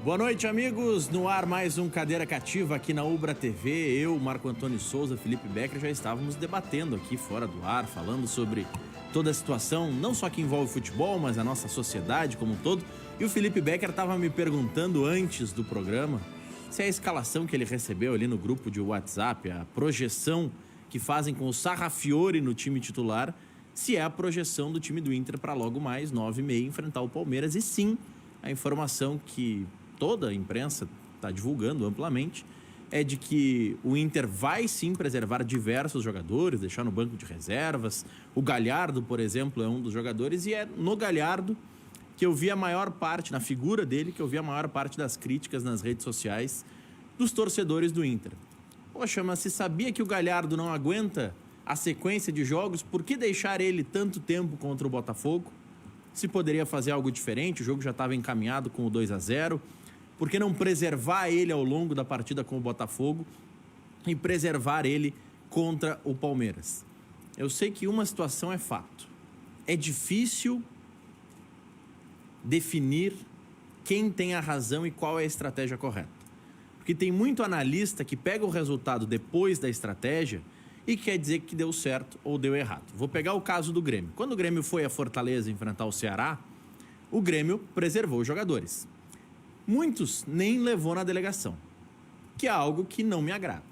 Boa noite, amigos. No ar, mais um Cadeira Cativa aqui na Ubra TV. Eu, Marco Antônio Souza, Felipe Becker, já estávamos debatendo aqui fora do ar, falando sobre toda a situação, não só que envolve futebol, mas a nossa sociedade como um todo. E o Felipe Becker estava me perguntando antes do programa se a escalação que ele recebeu ali no grupo de WhatsApp, a projeção que fazem com o Sarrafiore no time titular, se é a projeção do time do Inter para logo mais 9h30 enfrentar o Palmeiras. E sim, a informação que toda a imprensa está divulgando amplamente é de que o Inter vai sim preservar diversos jogadores, deixar no banco de reservas. O Galhardo, por exemplo, é um dos jogadores, e é no Galhardo que eu vi a maior parte, na figura dele, que eu vi a maior parte das críticas nas redes sociais dos torcedores do Inter. Poxa, mas se sabia que o Galhardo não aguenta a sequência de jogos, por que deixar ele tanto tempo contra o Botafogo? Se poderia fazer algo diferente, o jogo já estava encaminhado com o 2-0. Por que não preservar ele ao longo da partida com o Botafogo e preservar ele contra o Palmeiras? Eu sei que uma situação é fato. É difícil definir quem tem a razão e qual é a estratégia correta. Porque tem muito analista que pega o resultado depois da estratégia e quer dizer que deu certo ou deu errado. Vou pegar o caso do Grêmio. Quando o Grêmio foi a Fortaleza enfrentar o Ceará, o Grêmio preservou os jogadores. Muitos nem levou na delegação, que é algo que não me agrada.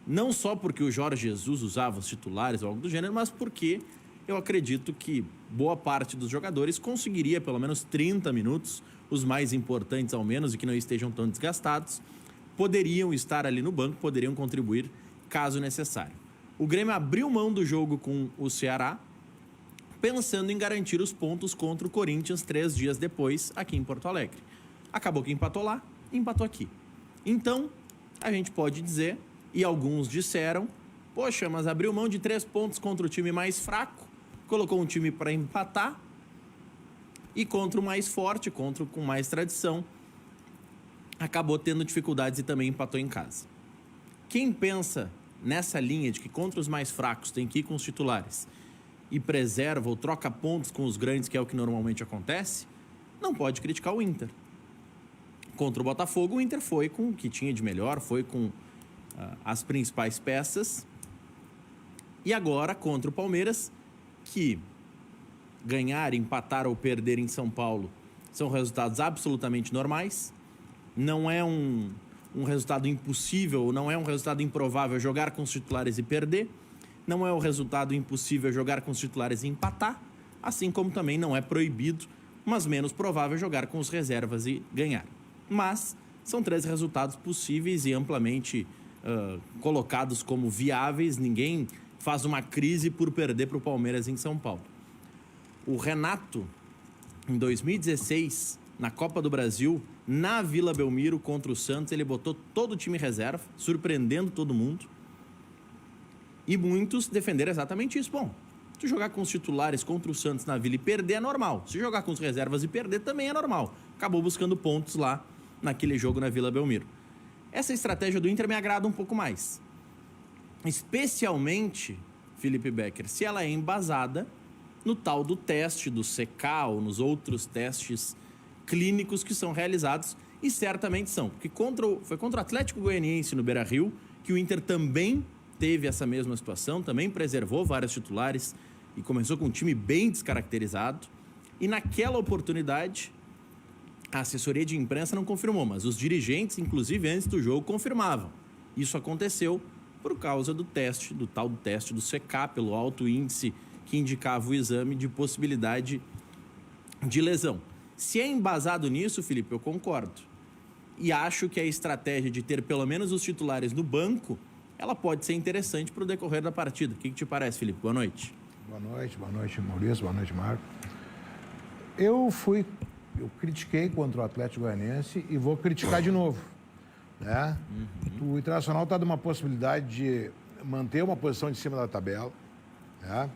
Não só porque o Jorge Jesus usava os titulares ou algo do gênero, mas porque eu acredito que boa parte dos jogadores conseguiria pelo menos 30 minutos, os mais importantes ao menos, e que não estejam tão desgastados, poderiam estar ali no banco, poderiam contribuir caso necessário. O Grêmio abriu mão do jogo com o Ceará, pensando em garantir os pontos contra o Corinthians 3 dias depois, aqui em Porto Alegre. Acabou que empatou lá, empatou aqui. Então, a gente pode dizer, e alguns disseram, poxa, mas abriu mão de 3 pontos contra o time mais fraco, colocou um time para empatar, e contra o mais forte, com mais tradição, acabou tendo dificuldades e também empatou em casa. Quem pensa nessa linha de que contra os mais fracos tem que ir com os titulares e preserva ou troca pontos com os grandes, que é o que normalmente acontece, não pode criticar o Inter. Contra o Botafogo, o Inter foi com o que tinha de melhor, foi com as principais peças. E agora, contra o Palmeiras, que ganhar, empatar ou perder em São Paulo são resultados absolutamente normais. Não é um resultado impossível, não é um resultado improvável jogar com os titulares e perder. Não é o resultado impossível jogar com os titulares e empatar, assim como também não é proibido, mas menos provável jogar com os reservas e ganhar. Mas são 3 resultados possíveis e amplamente colocados como viáveis. Ninguém faz uma crise por perder para o Palmeiras em São Paulo. O Renato, em 2016, na Copa do Brasil, na Vila Belmiro contra o Santos, ele botou todo o time reserva, surpreendendo todo mundo. E muitos defenderam exatamente isso. Bom, se jogar com os titulares contra o Santos na Vila e perder é normal. Se jogar com os reservas e perder também é normal. Acabou buscando pontos lá naquele jogo na Vila Belmiro. Essa estratégia do Inter me agrada um pouco mais. Especialmente, Felipe Becker, se ela é embasada no tal do teste do CK ou nos outros testes clínicos que são realizados, e certamente são. Porque foi contra o Atlético Goianiense no Beira-Rio que o Inter também teve essa mesma situação, também preservou vários titulares e começou com um time bem descaracterizado. E naquela oportunidade, a assessoria de imprensa não confirmou, mas os dirigentes, inclusive antes do jogo, confirmavam. Isso aconteceu por causa do tal do teste do CK, pelo alto índice que indicava o exame de possibilidade de lesão. Se é embasado nisso, Felipe, eu concordo. E acho que a estratégia de ter pelo menos os titulares no banco, ela pode ser interessante para o decorrer da partida. O que te parece, Felipe? Boa noite. Boa noite, Maurício. Boa noite, Marco. Eu critiquei contra o Atlético Goianiense e vou criticar de novo. Né? O Internacional está dando uma possibilidade de manter uma posição de cima da tabela. Né?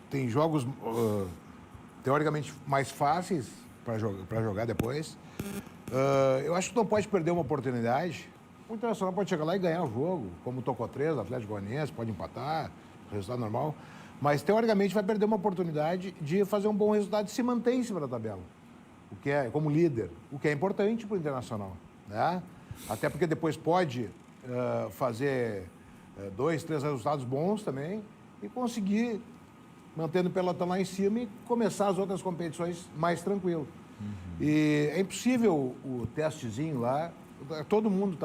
Tem jogos teoricamente mais fáceis para jogar depois. Eu acho que não pode perder uma oportunidade. O Internacional pode chegar lá e ganhar o jogo, como tocou 3, o Atlético Goianiense, pode empatar, resultado normal. Mas, teoricamente, vai perder uma oportunidade de fazer um bom resultado e se manter em cima da tabela. como líder, o que é importante para o Internacional, né? Até porque depois pode fazer 2, 3 resultados bons também e conseguir, mantendo o pelotão lá em cima e começar as outras competições mais tranquilo. E é impossível o testezinho lá, todo mundo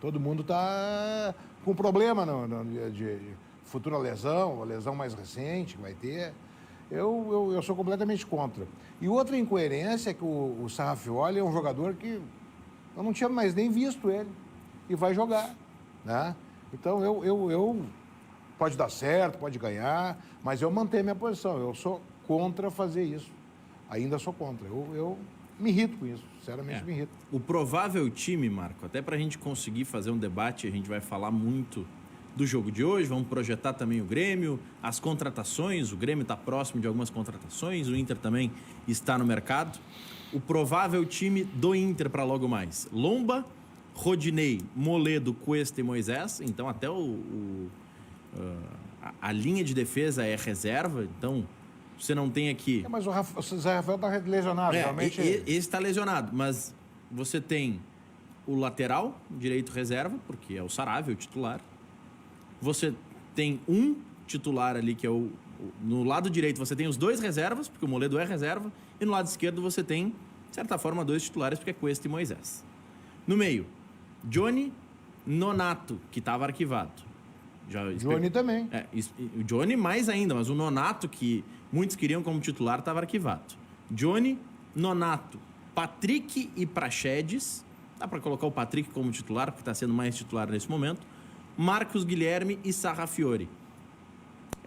todo mundo tá com problema de futura lesão, a lesão mais recente que vai ter. Eu sou completamente contra. E outra incoerência é que o Sarrafioli é um jogador que eu não tinha mais nem visto ele e vai jogar, né? Então eu pode dar certo, pode ganhar, mas eu mantenho minha posição. Eu sou contra fazer isso. Ainda sou contra. Eu me irrito com isso, sinceramente me irrito. O provável time, Marco, até para a gente conseguir fazer um debate, a gente vai falar muito do jogo de hoje, vamos projetar também o Grêmio, as contratações, o Grêmio está próximo de algumas contratações, o Inter também está no mercado. O provável time do Inter para logo mais: Lomba, Rodinei, Moledo, Cuesta e Moisés. Então até a linha de defesa é reserva, então você não tem aqui... Mas o Zé Rafael está lesionado, realmente... Esse está lesionado, mas você tem o lateral direito reserva, porque é o Saravia, o titular. Você tem um titular ali, que é no lado direito você tem os 2 reservas, porque o Moledo é reserva, e no lado esquerdo você tem, de certa forma, 2 titulares, porque é Cuesta e Moisés. No meio, Johnny, Nonato, que estava arquivado. Johnny também. O Johnny mais ainda, mas o Nonato, que muitos queriam como titular, estava arquivado. Johnny, Nonato, Patrick e Praxedes. Dá para colocar o Patrick como titular, porque está sendo mais titular nesse momento. Marcos Guilherme e Sarrafiori.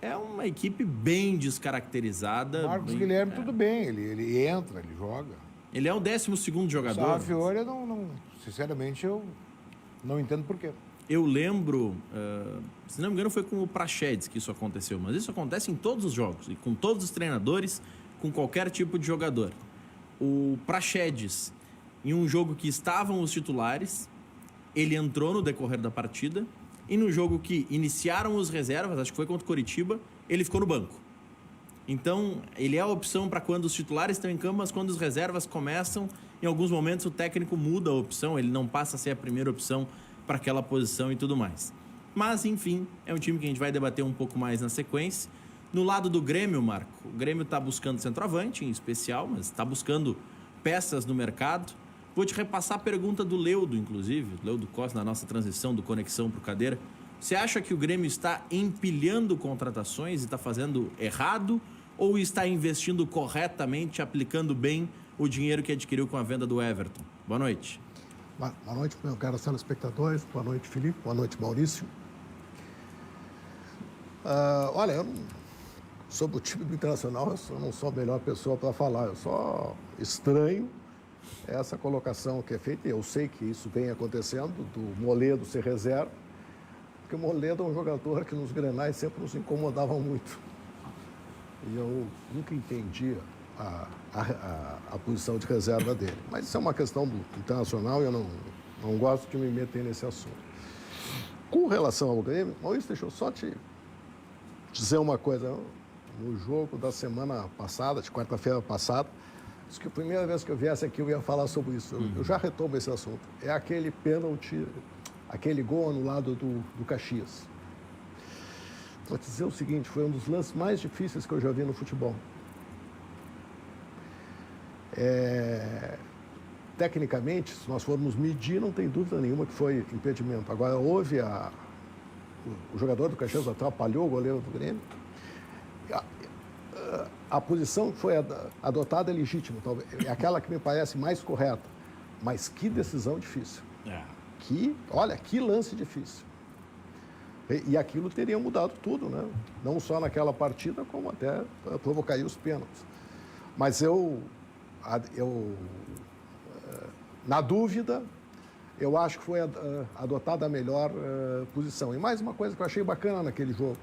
É uma equipe bem descaracterizada. Marcos Guilherme, tudo bem, ele entra, ele joga. Ele é o 12º jogador. Sarrafiori, sinceramente, eu não entendo por quê. Eu lembro, se não me engano, foi com o Praxedes que isso aconteceu, mas isso acontece em todos os jogos, e com todos os treinadores, com qualquer tipo de jogador. O Praxedes, em um jogo que estavam os titulares, ele entrou no decorrer da partida, e no jogo que iniciaram os reservas, acho que foi contra o Coritiba, ele ficou no banco. Então, ele é a opção para quando os titulares estão em campo, mas quando os reservas começam, em alguns momentos o técnico muda a opção, ele não passa a ser a primeira opção para aquela posição e tudo mais. Mas, enfim, é um time que a gente vai debater um pouco mais na sequência. No lado do Grêmio, Marco, o Grêmio está buscando centroavante, em especial, mas está buscando peças no mercado. Vou te repassar a pergunta do Leudo, inclusive, Leudo Costa, na nossa transição do Conexão para o Cadeira. Você acha que o Grêmio está empilhando contratações e está fazendo errado, ou está investindo corretamente, aplicando bem o dinheiro que adquiriu com a venda do Everton? Boa noite. Boa noite, meu caro telespectadores. Boa noite, Felipe. Boa noite, Maurício. Olha, eu sobre o time do Internacional, eu não sou a melhor pessoa para falar. Eu só estranho essa colocação que é feita. Eu sei que isso vem acontecendo, do Moledo ser reserva, porque o Moledo é um jogador que nos Grenais sempre nos incomodava muito. E eu nunca entendi a posição de reserva dele. Mas isso é uma questão do Internacional e eu não gosto de me meter nesse assunto. Com relação ao Grêmio, Maurício, deixa eu só te dizer uma coisa. No jogo da semana passada, de quarta-feira passada, disse que a primeira vez que eu viesse aqui eu ia falar sobre isso. Eu já retomo esse assunto. É aquele pênalti, aquele gol anulado do Caxias. Vou te dizer o seguinte, foi um dos lances mais difíceis que eu já vi no futebol. Tecnicamente, se nós formos medir, não tem dúvida nenhuma que foi impedimento. Agora, houve o jogador do Caxias atrapalhou o goleiro do Grêmio. A posição que foi adotada é legítima, talvez, é aquela que me parece mais correta. Mas que decisão difícil. Olha, que lance difícil. E aquilo teria mudado tudo, né? Não só naquela partida, como até provocaria os pênaltis. Mas na dúvida, eu acho que foi adotada a melhor posição. E mais uma coisa que eu achei bacana naquele jogo.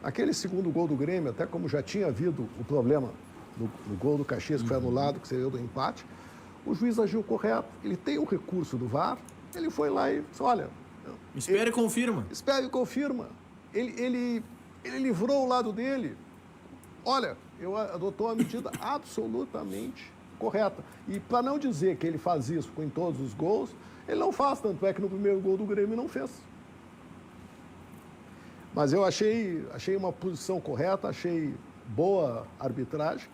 Aquele segundo gol do Grêmio, até como já tinha havido o problema no gol do Caxias, que foi anulado, que seria do empate, o juiz agiu correto. Ele tem o recurso do VAR, ele foi lá e disse, olha... Espere e confirma. Espere e confirma. Ele livrou o lado dele. Olha, adotou a medida absolutamente correta. E para não dizer que ele faz isso em todos os gols, ele não faz, tanto é que no primeiro gol do Grêmio não fez. Mas eu achei uma posição correta, achei boa arbitragem.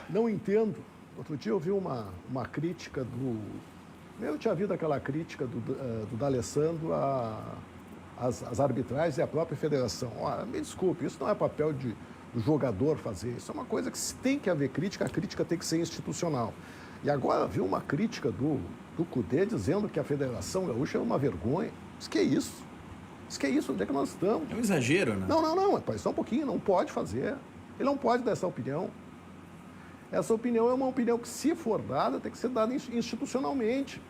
Não entendo. Outro dia eu vi uma crítica do... Eu tinha visto aquela crítica do D'Alessandro às arbitragens e à própria federação. Olha, me desculpe, isso não é papel do jogador fazer. Isso é uma coisa que se tem que haver crítica, a crítica tem que ser institucional. E agora viu uma crítica do Cudê dizendo que a Federação Gaúcha é uma vergonha. Isso que é isso? Isso que é isso? Onde é que nós estamos? É um exagero, né? Não, só um pouquinho, não pode fazer. Ele não pode dar essa opinião. Essa opinião é uma opinião que, se for dada, tem que ser dada institucionalmente.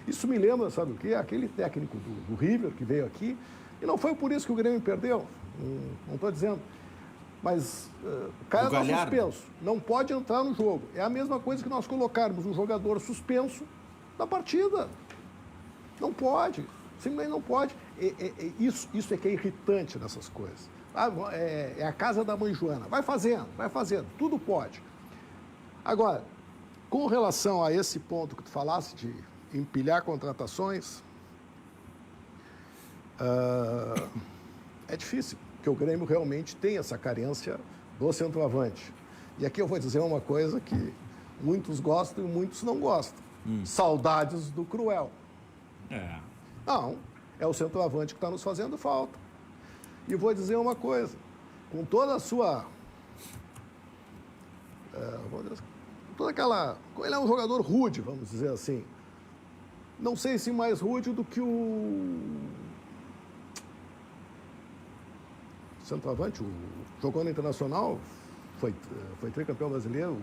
Isso me lembra, sabe o quê? Aquele técnico do River que veio aqui, e não foi por isso que o Grêmio perdeu, não estou dizendo. Mas o cara está suspenso, não pode entrar no jogo. É a mesma coisa que nós colocarmos um jogador suspenso na partida. Não pode, simplesmente não pode. Isso é que é irritante nessas coisas. É a casa da mãe Joana. Vai fazendo, tudo pode. Agora, com relação a esse ponto que tu falasse de empilhar contratações, é difícil, porque o Grêmio realmente tem essa carência do centroavante. E aqui eu vou dizer uma coisa que muitos gostam e muitos não gostam. Saudades do Cruel. Não, é o centroavante que está nos fazendo falta. E vou dizer uma coisa, com toda a sua... toda aquela... Ele é um jogador rude, vamos dizer assim. Não sei se mais rude do que o centroavante, jogou no Internacional, foi tricampeão brasileiro.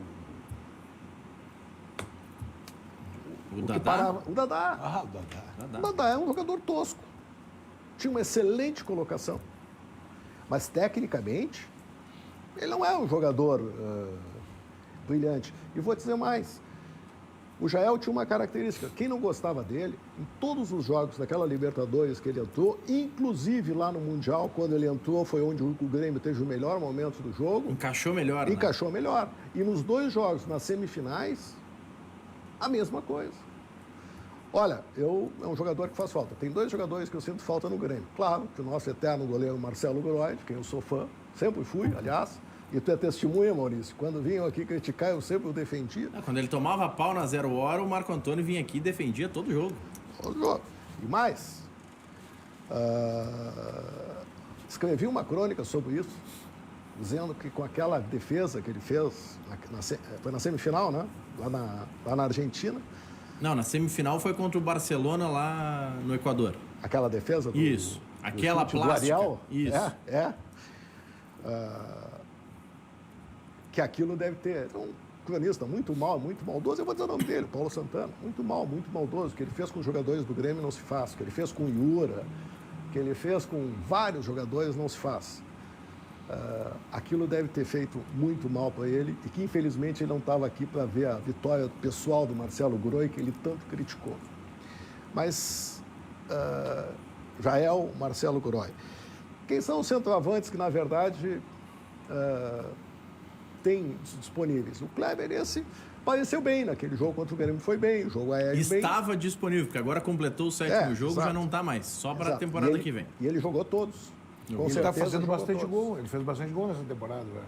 O Dadá? O Dadá. O Dadá é um jogador tosco. Tinha uma excelente colocação. Mas, tecnicamente, ele não é um jogador brilhante. E vou dizer mais. O Jael tinha uma característica. Quem não gostava dele, em todos os jogos daquela Libertadores que ele entrou, inclusive lá no Mundial, quando ele entrou, foi onde o Grêmio teve o melhor momento do jogo. Encaixou melhor, Encaixou melhor. E nos 2 jogos, nas semifinais, a mesma coisa. Olha, é um jogador que faz falta. Tem 2 jogadores que eu sinto falta no Grêmio. Claro, que o nosso eterno goleiro Marcelo Groy, de quem eu sou fã, sempre fui, aliás. E tu é testemunha, Maurício. Quando vinham aqui criticar, eu sempre o defendia. Quando ele tomava pau na 0 hora, o Marco Antônio vinha aqui e defendia todo jogo. Todo jogo. E mais, escrevi uma crônica sobre isso, dizendo que com aquela defesa que ele fez, foi na semifinal, né? Lá na Argentina. Não, na semifinal foi contra o Barcelona lá no Equador. Aquela defesa do... Isso. Aquela plástica. Do Ariel. Isso. Que aquilo deve ter... Então, um cronista muito maldoso. Eu vou dizer o nome dele, Paulo Santana. Muito maldoso. O que ele fez com os jogadores do Grêmio não se faz. O que ele fez com o Iura, o que ele fez com vários jogadores não se faz. Aquilo deve ter feito muito mal para ele e que, infelizmente, ele não estava aqui para ver a vitória pessoal do Marcelo Groy, que ele tanto criticou. Mas, Jael, Marcelo Groy. Quem são os centroavantes que, na verdade, tem disponíveis? O Kleber, esse pareceu bem naquele jogo contra o Grêmio, foi bem, o jogo aéreo bem. Estava disponível, porque agora completou o 7º jogo, exato. já não está mais, só para a temporada que vem. E ele jogou todos. Ele está fazendo bastante gol. Ele fez bastante gol nessa temporada, velho.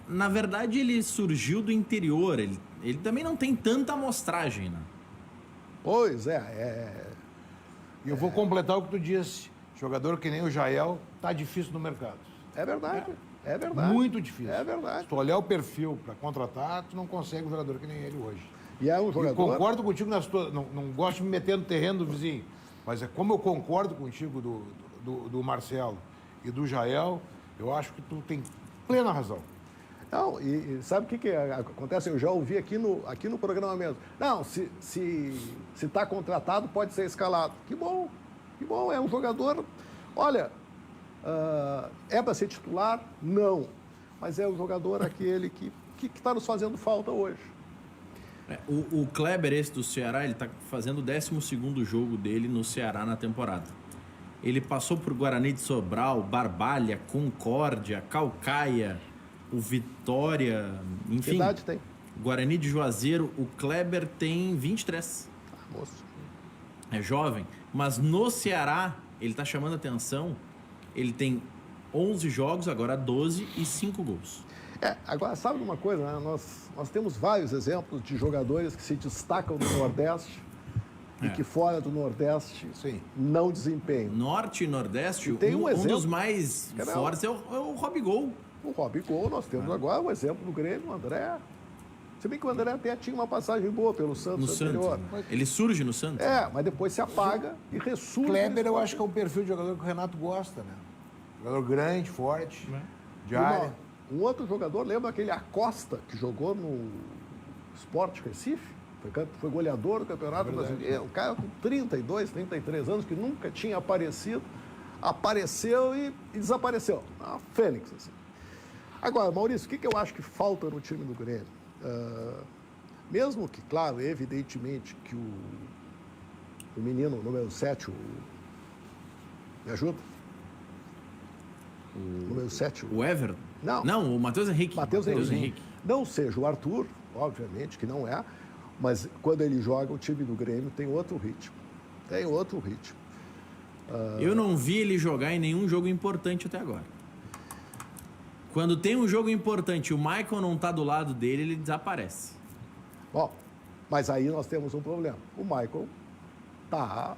Na verdade, ele surgiu do interior. Ele também não tem tanta amostragem, né? Pois E eu vou completar o que tu disse. Jogador que nem o Jael tá difícil no mercado. É verdade. É verdade. Muito difícil. É verdade. Se tu olhar o perfil para contratar, tu não consegue um jogador que nem ele hoje. E é um jogador... Eu concordo contigo nas tuas... Não gosto de me meter no terreno do vizinho. Mas é como eu concordo contigo do Marcelo e do Jael, eu acho que tu tem plena razão. Não, e sabe o que acontece? Eu já ouvi aqui no programa mesmo. Não, se está contratado, pode ser escalado. Que bom, é um jogador... Olha, é para ser titular? Não. Mas é o jogador aquele que está nos fazendo falta hoje. O Kleber, esse do Ceará, ele está fazendo o 12º jogo dele no Ceará na temporada. Ele passou por Guarani de Sobral, Barbalha, Concórdia, Caucaia, o Vitória, Que enfim. idade tem? Guarani de Juazeiro, o Kleber tem 23. Moço. É jovem. Mas no Ceará, ele tá chamando a atenção. Ele tem 11 jogos, agora 12 e 5 gols. Agora, sabe uma coisa, né? Nós temos vários exemplos de jogadores que se destacam no Nordeste e que fora do Nordeste Sim. não desempenham. Norte e Nordeste, E tem um um exemplo. dos mais Quer ver? fortes é o Robigol. O Robigol, nós temos agora o exemplo do Grêmio, o André. Se bem que o André até tinha uma passagem boa pelo No Santos Santos. anterior. Ele surge no Santos. Mas depois se apaga e ressurge. Kleber, eu acho que é um perfil de jogador que o Renato gosta, né? Jogador grande, forte, de área. Um outro jogador, lembra aquele Acosta que jogou no Sport Recife? Foi goleador do Campeonato Brasileiro. Um cara com 32, 33 anos que nunca tinha aparecido. Apareceu e desapareceu. Uma fênix, assim. Agora, Maurício, o que eu acho que falta no time do Grêmio? Mesmo que, claro, evidentemente que o menino número 7, me ajuda? Número 7. O Everton? Não. o Matheus Henrique. Matheus Henrique. Não seja o Arthur, obviamente, que não é, mas quando ele joga, o time do Grêmio tem outro ritmo. Eu não vi ele jogar em nenhum jogo importante até agora. Quando tem um jogo importante e o Michael não tá do lado dele, ele desaparece. Bom, mas aí nós temos um problema. O Michael tá,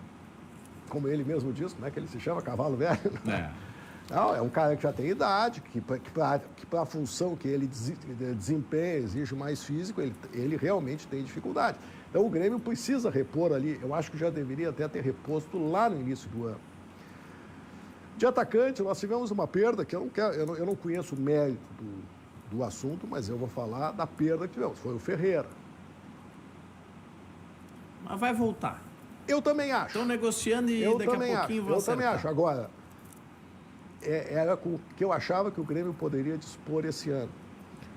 como ele mesmo diz, como é que ele se chama? Cavalo velho? Não, é um cara que já tem idade, que para a função que ele desempenha, exige mais físico, ele realmente tem dificuldade. Então o Grêmio precisa repor ali, eu acho que já deveria até ter reposto lá no início do ano. De atacante, nós tivemos uma perda, que eu não conheço o mérito do assunto, mas eu vou falar da perda que tivemos, foi o Ferreira. Mas vai voltar. Eu também acho. Estão negociando e daqui a pouquinho vão Eu acertar. também acho. Agora, era com o que eu achava que o Grêmio poderia dispor esse ano.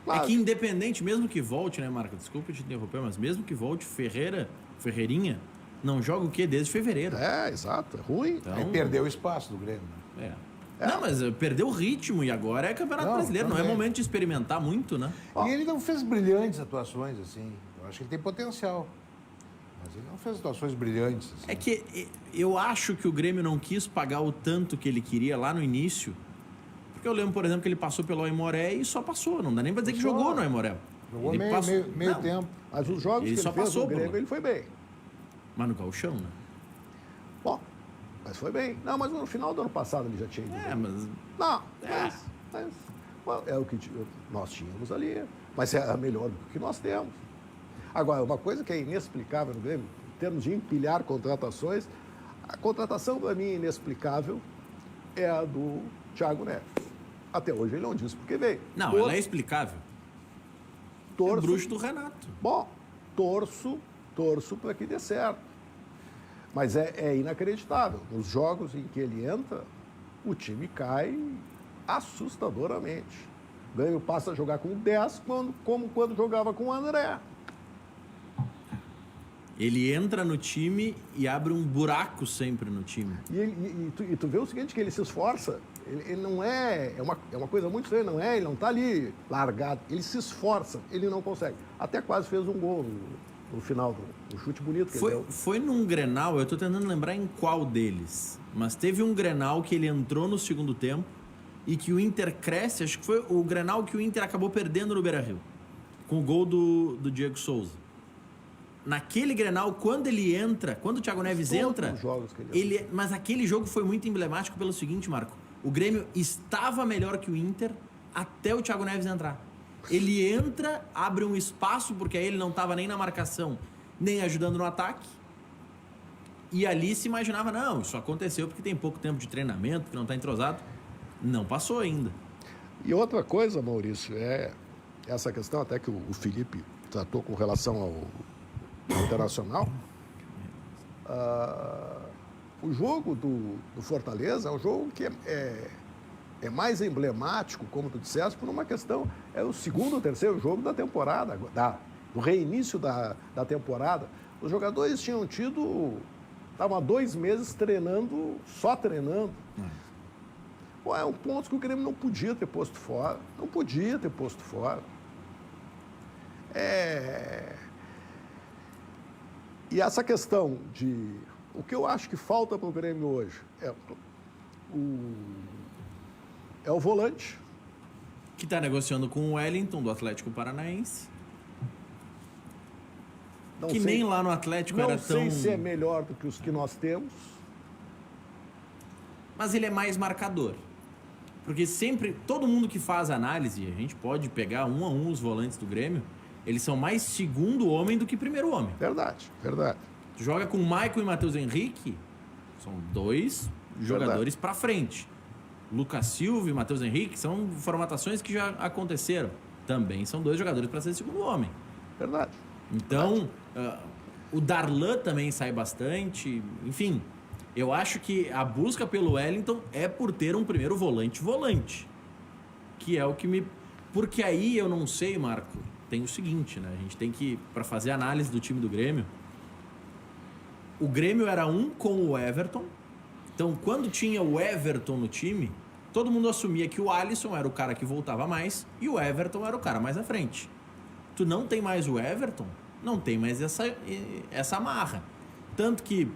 Claro, É que independente, mesmo que volte, né, Marco? Desculpa te interromper, mas mesmo que volte, Ferreirinha, não joga o quê? Desde fevereiro. Exato, é ruim. Então, Aí perdeu o espaço do Grêmio, né? Não, mas perdeu o ritmo e agora é Campeonato Brasileiro. Não é também. momento de experimentar muito, né? E ele não fez brilhantes atuações, assim. Eu acho que ele tem potencial. Mas ele não fez atuações brilhantes. Assim. É que eu acho que o Grêmio não quis pagar o tanto que ele queria lá no início. Porque eu lembro, por exemplo, que ele passou pelo Aimoré e só passou. Não dá nem pra dizer que jogou no Aimoré. Jogou Ele meio Não, tempo. Mas os jogos Ele que só ele fez passou no por Grêmio, lá. ele foi bem. Mas no Gauchão, né? Bom, mas foi bem. Não, mas no final do ano passado ele já tinha ido bem. Mas Não, mas bom, é o que nós tínhamos ali. Mas é melhor do que nós temos. Agora, uma coisa que é inexplicável no Grêmio, em termos de empilhar contratações, a contratação para mim inexplicável é a do Thiago Neves. Até hoje ele não disse porque veio. não, ela é explicável. É o Torço, bruxo do Renato. bom, torço para que dê certo. Mas é inacreditável. Nos jogos em que ele entra, o time cai assustadoramente. O Grêmio passa a jogar com 10, como quando jogava com o André. Ele entra no time e abre um buraco sempre no time. E tu vê o seguinte, que ele se esforça. Ele não é uma coisa muito estranha, não é? Ele não está ali largado. Ele se esforça, ele não consegue. Até quase fez um gol no final, do chute bonito que ele deu. Foi num Grenal, eu tô tentando lembrar em qual deles, mas teve um Grenal que ele entrou no segundo tempo e que o Inter cresce, acho que foi o Grenal que o Inter acabou perdendo no Beira-Rio, com o gol do Diego Souza. Naquele Grenal, quando ele entra, quando o Thiago Neves Todos entra, os jogos que ele mas aquele jogo foi muito emblemático pelo seguinte, Marco, o Grêmio estava melhor que o Inter até o Thiago Neves entrar. Ele entra, abre um espaço, porque aí ele não estava nem na marcação, nem ajudando no ataque. E ali se imaginava, não, isso aconteceu porque tem pouco tempo de treinamento, que não está entrosado. Não passou ainda. E outra coisa, Maurício, é essa questão até que o Felipe tratou com relação ao Internacional. O jogo do Fortaleza é um jogo que é mais emblemático, como tu disseste, por uma questão, é o segundo ou terceiro jogo da temporada, do reinício da temporada. Os jogadores tinham estavam há 2 meses treinando, só treinando. Pô, é um ponto que o Grêmio não podia ter posto fora. Não podia ter posto fora. E essa questão de... O que eu acho que falta para o Grêmio hoje é o volante. Que está negociando com o Wellington, do Atlético Paranaense. Não Que sei- nem lá no Atlético era Não sei tão... se é melhor do que os que nós temos. Mas ele é mais marcador. Porque sempre, todo mundo que faz análise, a gente pode pegar um a um os volantes do Grêmio, eles são mais segundo homem do que primeiro homem. Verdade, verdade. Tu joga com Maicon e Matheus Henrique, são dois jogadores pra frente. Lucas Silva e Matheus Henrique são formatações que já aconteceram. Também são dois jogadores para ser segundo homem. Verdade. Então, o Darlan também sai bastante. Enfim, eu acho que a busca pelo Wellington é por ter um primeiro volante. Que é o que me... Porque aí eu não sei, Marco, tem o seguinte, né? A gente tem que, para fazer análise do time do Grêmio, o Grêmio era um com o Everton. Então, quando tinha o Everton no time, todo mundo assumia que o Alisson era o cara que voltava mais e o Everton era o cara mais à frente. Tu não tem mais o Everton, não tem mais essa amarra. Tanto que,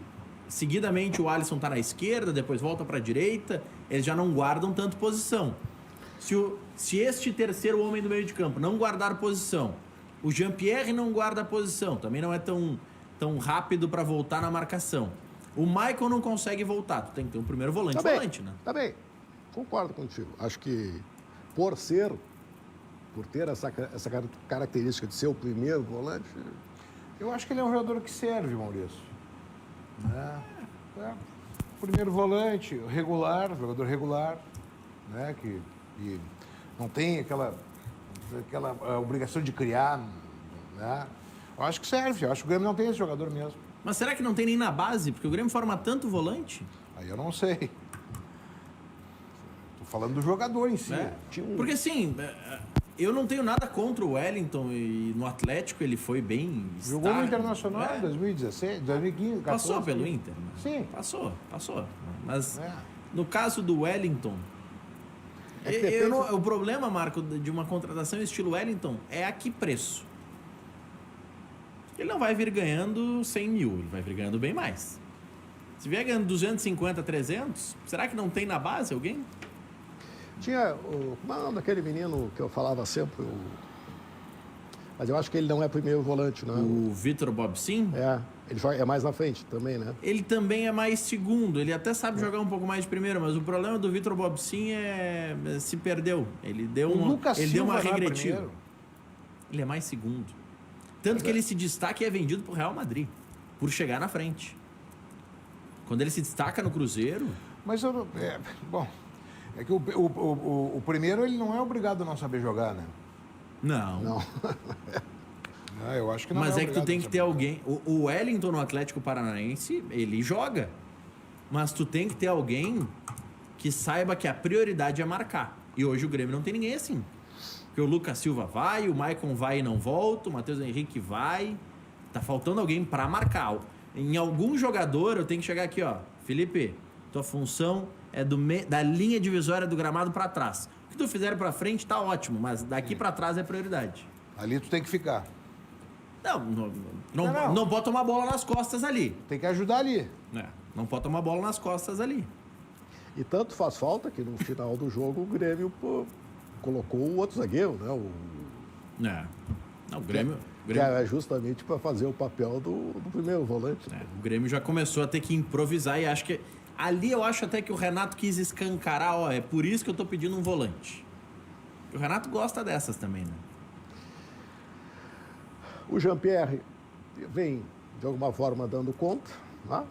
seguidamente, o Alisson tá na esquerda, depois volta para a direita, eles já não guardam tanto posição. Se este terceiro homem do meio de campo não guardar posição, o Jean-Pierre não guarda a posição, também não é tão rápido para voltar na marcação. O Michael não consegue voltar, tu tem que ter um primeiro volante, né? Tá bem, concordo contigo. Acho que por ter essa característica de ser o primeiro volante... Eu acho que ele é um jogador que serve, Maurício. Primeiro volante, regular, jogador regular, né? Que não tem aquela obrigação de criar, né? Eu acho que serve, eu acho que o Grêmio não tem esse jogador mesmo. Mas será que não tem nem na base? Porque o Grêmio forma tanto volante. Aí eu não sei. Tô falando do jogador em si. Porque assim, eu não tenho nada contra o Wellington e no Atlético ele foi bem... Jogou no Internacional em 2016, 2015, 14. Passou pelo Inter, né? Sim. Passou. Mas no caso do Wellington... o problema, Marco, de uma contratação estilo Wellington é a que preço? Ele não vai vir ganhando 100 mil, ele vai vir ganhando bem mais. Se vier ganhando 250, 300, será que não tem na base alguém? Tinha aquele menino que eu falava sempre, mas eu acho que ele não é primeiro volante, não é? O Vitor Bobsin? Ele é mais na frente também, né? Ele também é mais segundo, ele até sabe jogar um pouco mais de primeiro, mas o problema do Vitor Bobsin se perdeu. Ele deu uma regretiva. Ele é mais segundo. Tanto que ele se destaca e é vendido pro Real Madrid, por chegar na frente. Quando ele se destaca no Cruzeiro... Mas é que o primeiro ele não é obrigado a não saber jogar, né? Não. Eu acho que não. Mas é que tu tem que ter alguém... O Wellington no Atlético Paranaense, ele joga. Mas tu tem que ter alguém que saiba que a prioridade é marcar. E hoje o Grêmio não tem ninguém assim. Porque o Lucas Silva vai, o Maicon vai e não volta, o Matheus Henrique vai. Tá faltando alguém pra marcar. Em algum jogador eu tenho que chegar aqui, ó. Felipe, tua função é da linha divisória do gramado pra trás. O que tu fizer pra frente tá ótimo, mas daqui pra trás é prioridade. Ali tu tem que ficar. Não pode tomar bola nas costas ali. Tem que ajudar ali. Não pode tomar bola nas costas ali. E tanto faz falta que no final do jogo o Grêmio colocou o outro zagueiro, né? O Grêmio... Que é justamente para fazer o papel do primeiro volante. O Grêmio já começou a ter que improvisar e acho que... Ali eu acho até que o Renato quis escancarar, é por isso que eu tô pedindo um volante. O Renato gosta dessas também, né? O Jean-Pierre vem, de alguma forma, dando conta, né?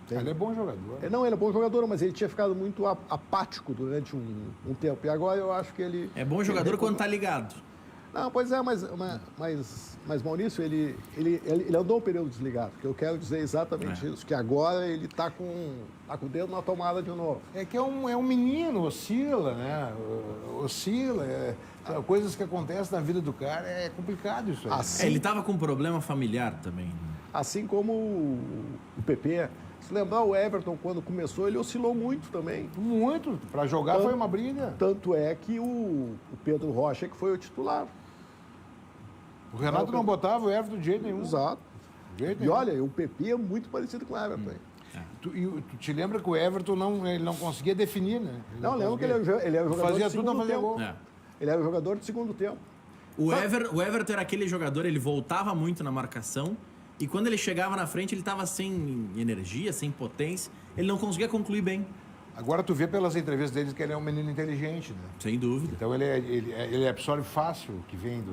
Ele é bom jogador. Ele é bom jogador, mas ele tinha ficado muito apático durante um tempo. E agora eu acho que ele... É bom jogador quando tá ligado. Não, pois é, mas Maurício, ele andou um período desligado. Que eu quero dizer exatamente isso, que agora ele tá com o dedo na tomada de novo. É que é um menino, oscila, né? Coisas que acontecem na vida do cara, é complicado isso aí. Ele tava com um problema familiar também. Assim como o PP Se lembrar, o Everton, quando começou, ele oscilou muito também. Muito. Para jogar foi uma briga. Tanto é que o Pedro Rocha que foi o titular. O Renato não botava o Everton de jeito nenhum. Exato. De jeito E nenhum. olha, o PP é muito parecido com o Everton. Hein? Tu te lembra que o Everton ele não conseguia definir, né? Não, lembra que ele era jogador Fazia de tudo, não segundo fazia tempo. gol. É. Ele era jogador de segundo tempo. O Everton era aquele jogador, ele voltava muito na marcação e quando ele chegava na frente ele estava sem energia, sem potência, ele não conseguia concluir bem. Agora tu vê pelas entrevistas deles que ele é um menino inteligente, né? Sem dúvida. Então ele absorve fácil o que vem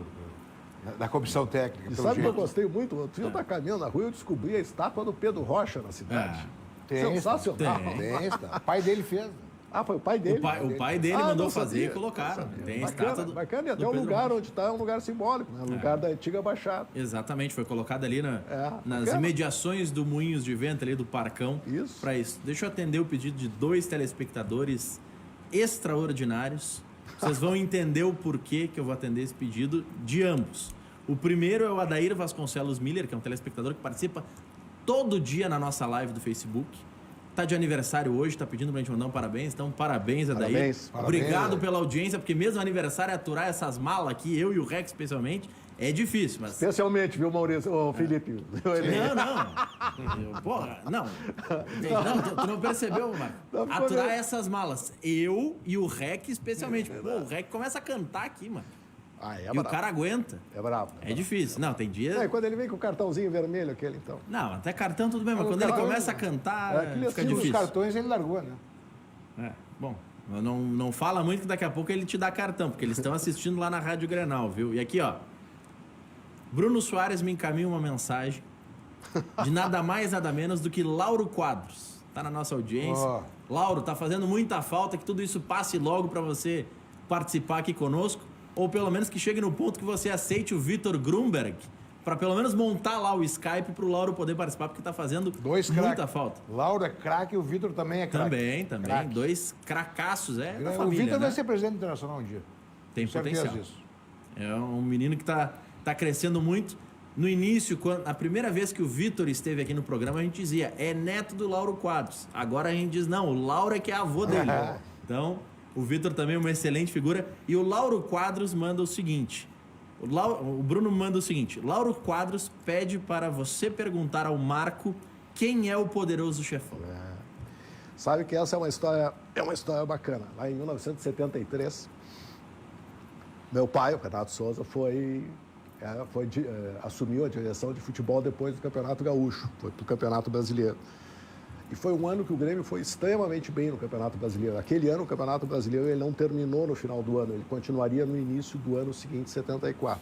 da comissão técnica. E pelo sabe o que eu jeito. gostei muito? Outro dia eu estava caminhando na rua e eu descobri a estátua do Pedro Rocha na cidade. Sensacional. Tem, tá. O pai dele fez. Ah, foi o pai dele. O pai dele mandou não fazer sabia, e colocaram. não sabia. Tem a Bacana, estátua do bacana. E até do o Pedro lugar Rocha. onde está é um lugar simbólico, né? O lugar da antiga Baixada. Exatamente, foi colocado ali nas bacana. imediações do Moinhos de Vento, ali do Parcão. Isso. Para isso. Deixa eu atender o pedido de 2 telespectadores extraordinários. Vocês vão entender o porquê que eu vou atender esse pedido de ambos. O primeiro é o Adair Vasconcelos Miller, que é um telespectador que participa todo dia na nossa live do Facebook. Tá de aniversário hoje, tá pedindo pra gente mandar um parabéns. Então, parabéns, Adair. Parabéns. Obrigado pela audiência, porque mesmo aniversário, aturar essas malas aqui, eu e o Rex especialmente, é difícil. Mas... Especialmente, viu, Maurício? Ô, Felipe. Porra, não. Tu não percebeu, Marco? Não, ficou Aturar bem. essas malas. Eu e o Rec, especialmente. Pô, o Rec começa a cantar aqui, mano. E o cara aguenta. É bravo. É difícil. Não, tem dia... Quando ele vem com o cartãozinho vermelho aquele, então. Não, até cartão tudo bem, mas O quando ele cara- começa a cantar, aquele fica assim, Os difícil. cartões ele largou, né? Bom, não fala muito que daqui a pouco ele te dá cartão, porque eles estão assistindo lá na Rádio Grenal, viu? E aqui, ó. Bruno Soares me encaminha uma mensagem de nada mais, nada menos do que Lauro Quadros. Tá na nossa audiência. Ó. Lauro, tá fazendo muita falta que tudo isso passe logo para você participar aqui conosco, ou pelo menos que chegue no ponto que você aceite o Vitor Grunberg, para pelo menos montar lá o Skype pro Lauro poder participar, porque tá fazendo Dois muita craques. falta. Lauro é craque e o Vitor também é craque. Também. Craque. 2 cracaços, da O família, Vitor né? vai ser presidente internacional um dia. Tem Certeza potencial. disso. É um menino que tá crescendo muito. No início, a primeira vez que o Vitor esteve aqui no programa, a gente dizia, é neto do Lauro Quadros. Agora a gente diz, não, o Lauro é que é avô dele. Então, o Vitor também é uma excelente figura. E o Lauro Quadros manda o seguinte. O Bruno manda o seguinte. Lauro Quadros pede para você perguntar ao Marco quem é o poderoso chefão. Sabe que essa é uma história bacana. Lá em 1973, meu pai, o Renato Souza, assumiu a direção de futebol depois do Campeonato Gaúcho, foi para o Campeonato Brasileiro. E foi um ano que o Grêmio foi extremamente bem no Campeonato Brasileiro. Aquele ano, o Campeonato Brasileiro ele não terminou no final do ano, ele continuaria no início do ano seguinte, 74.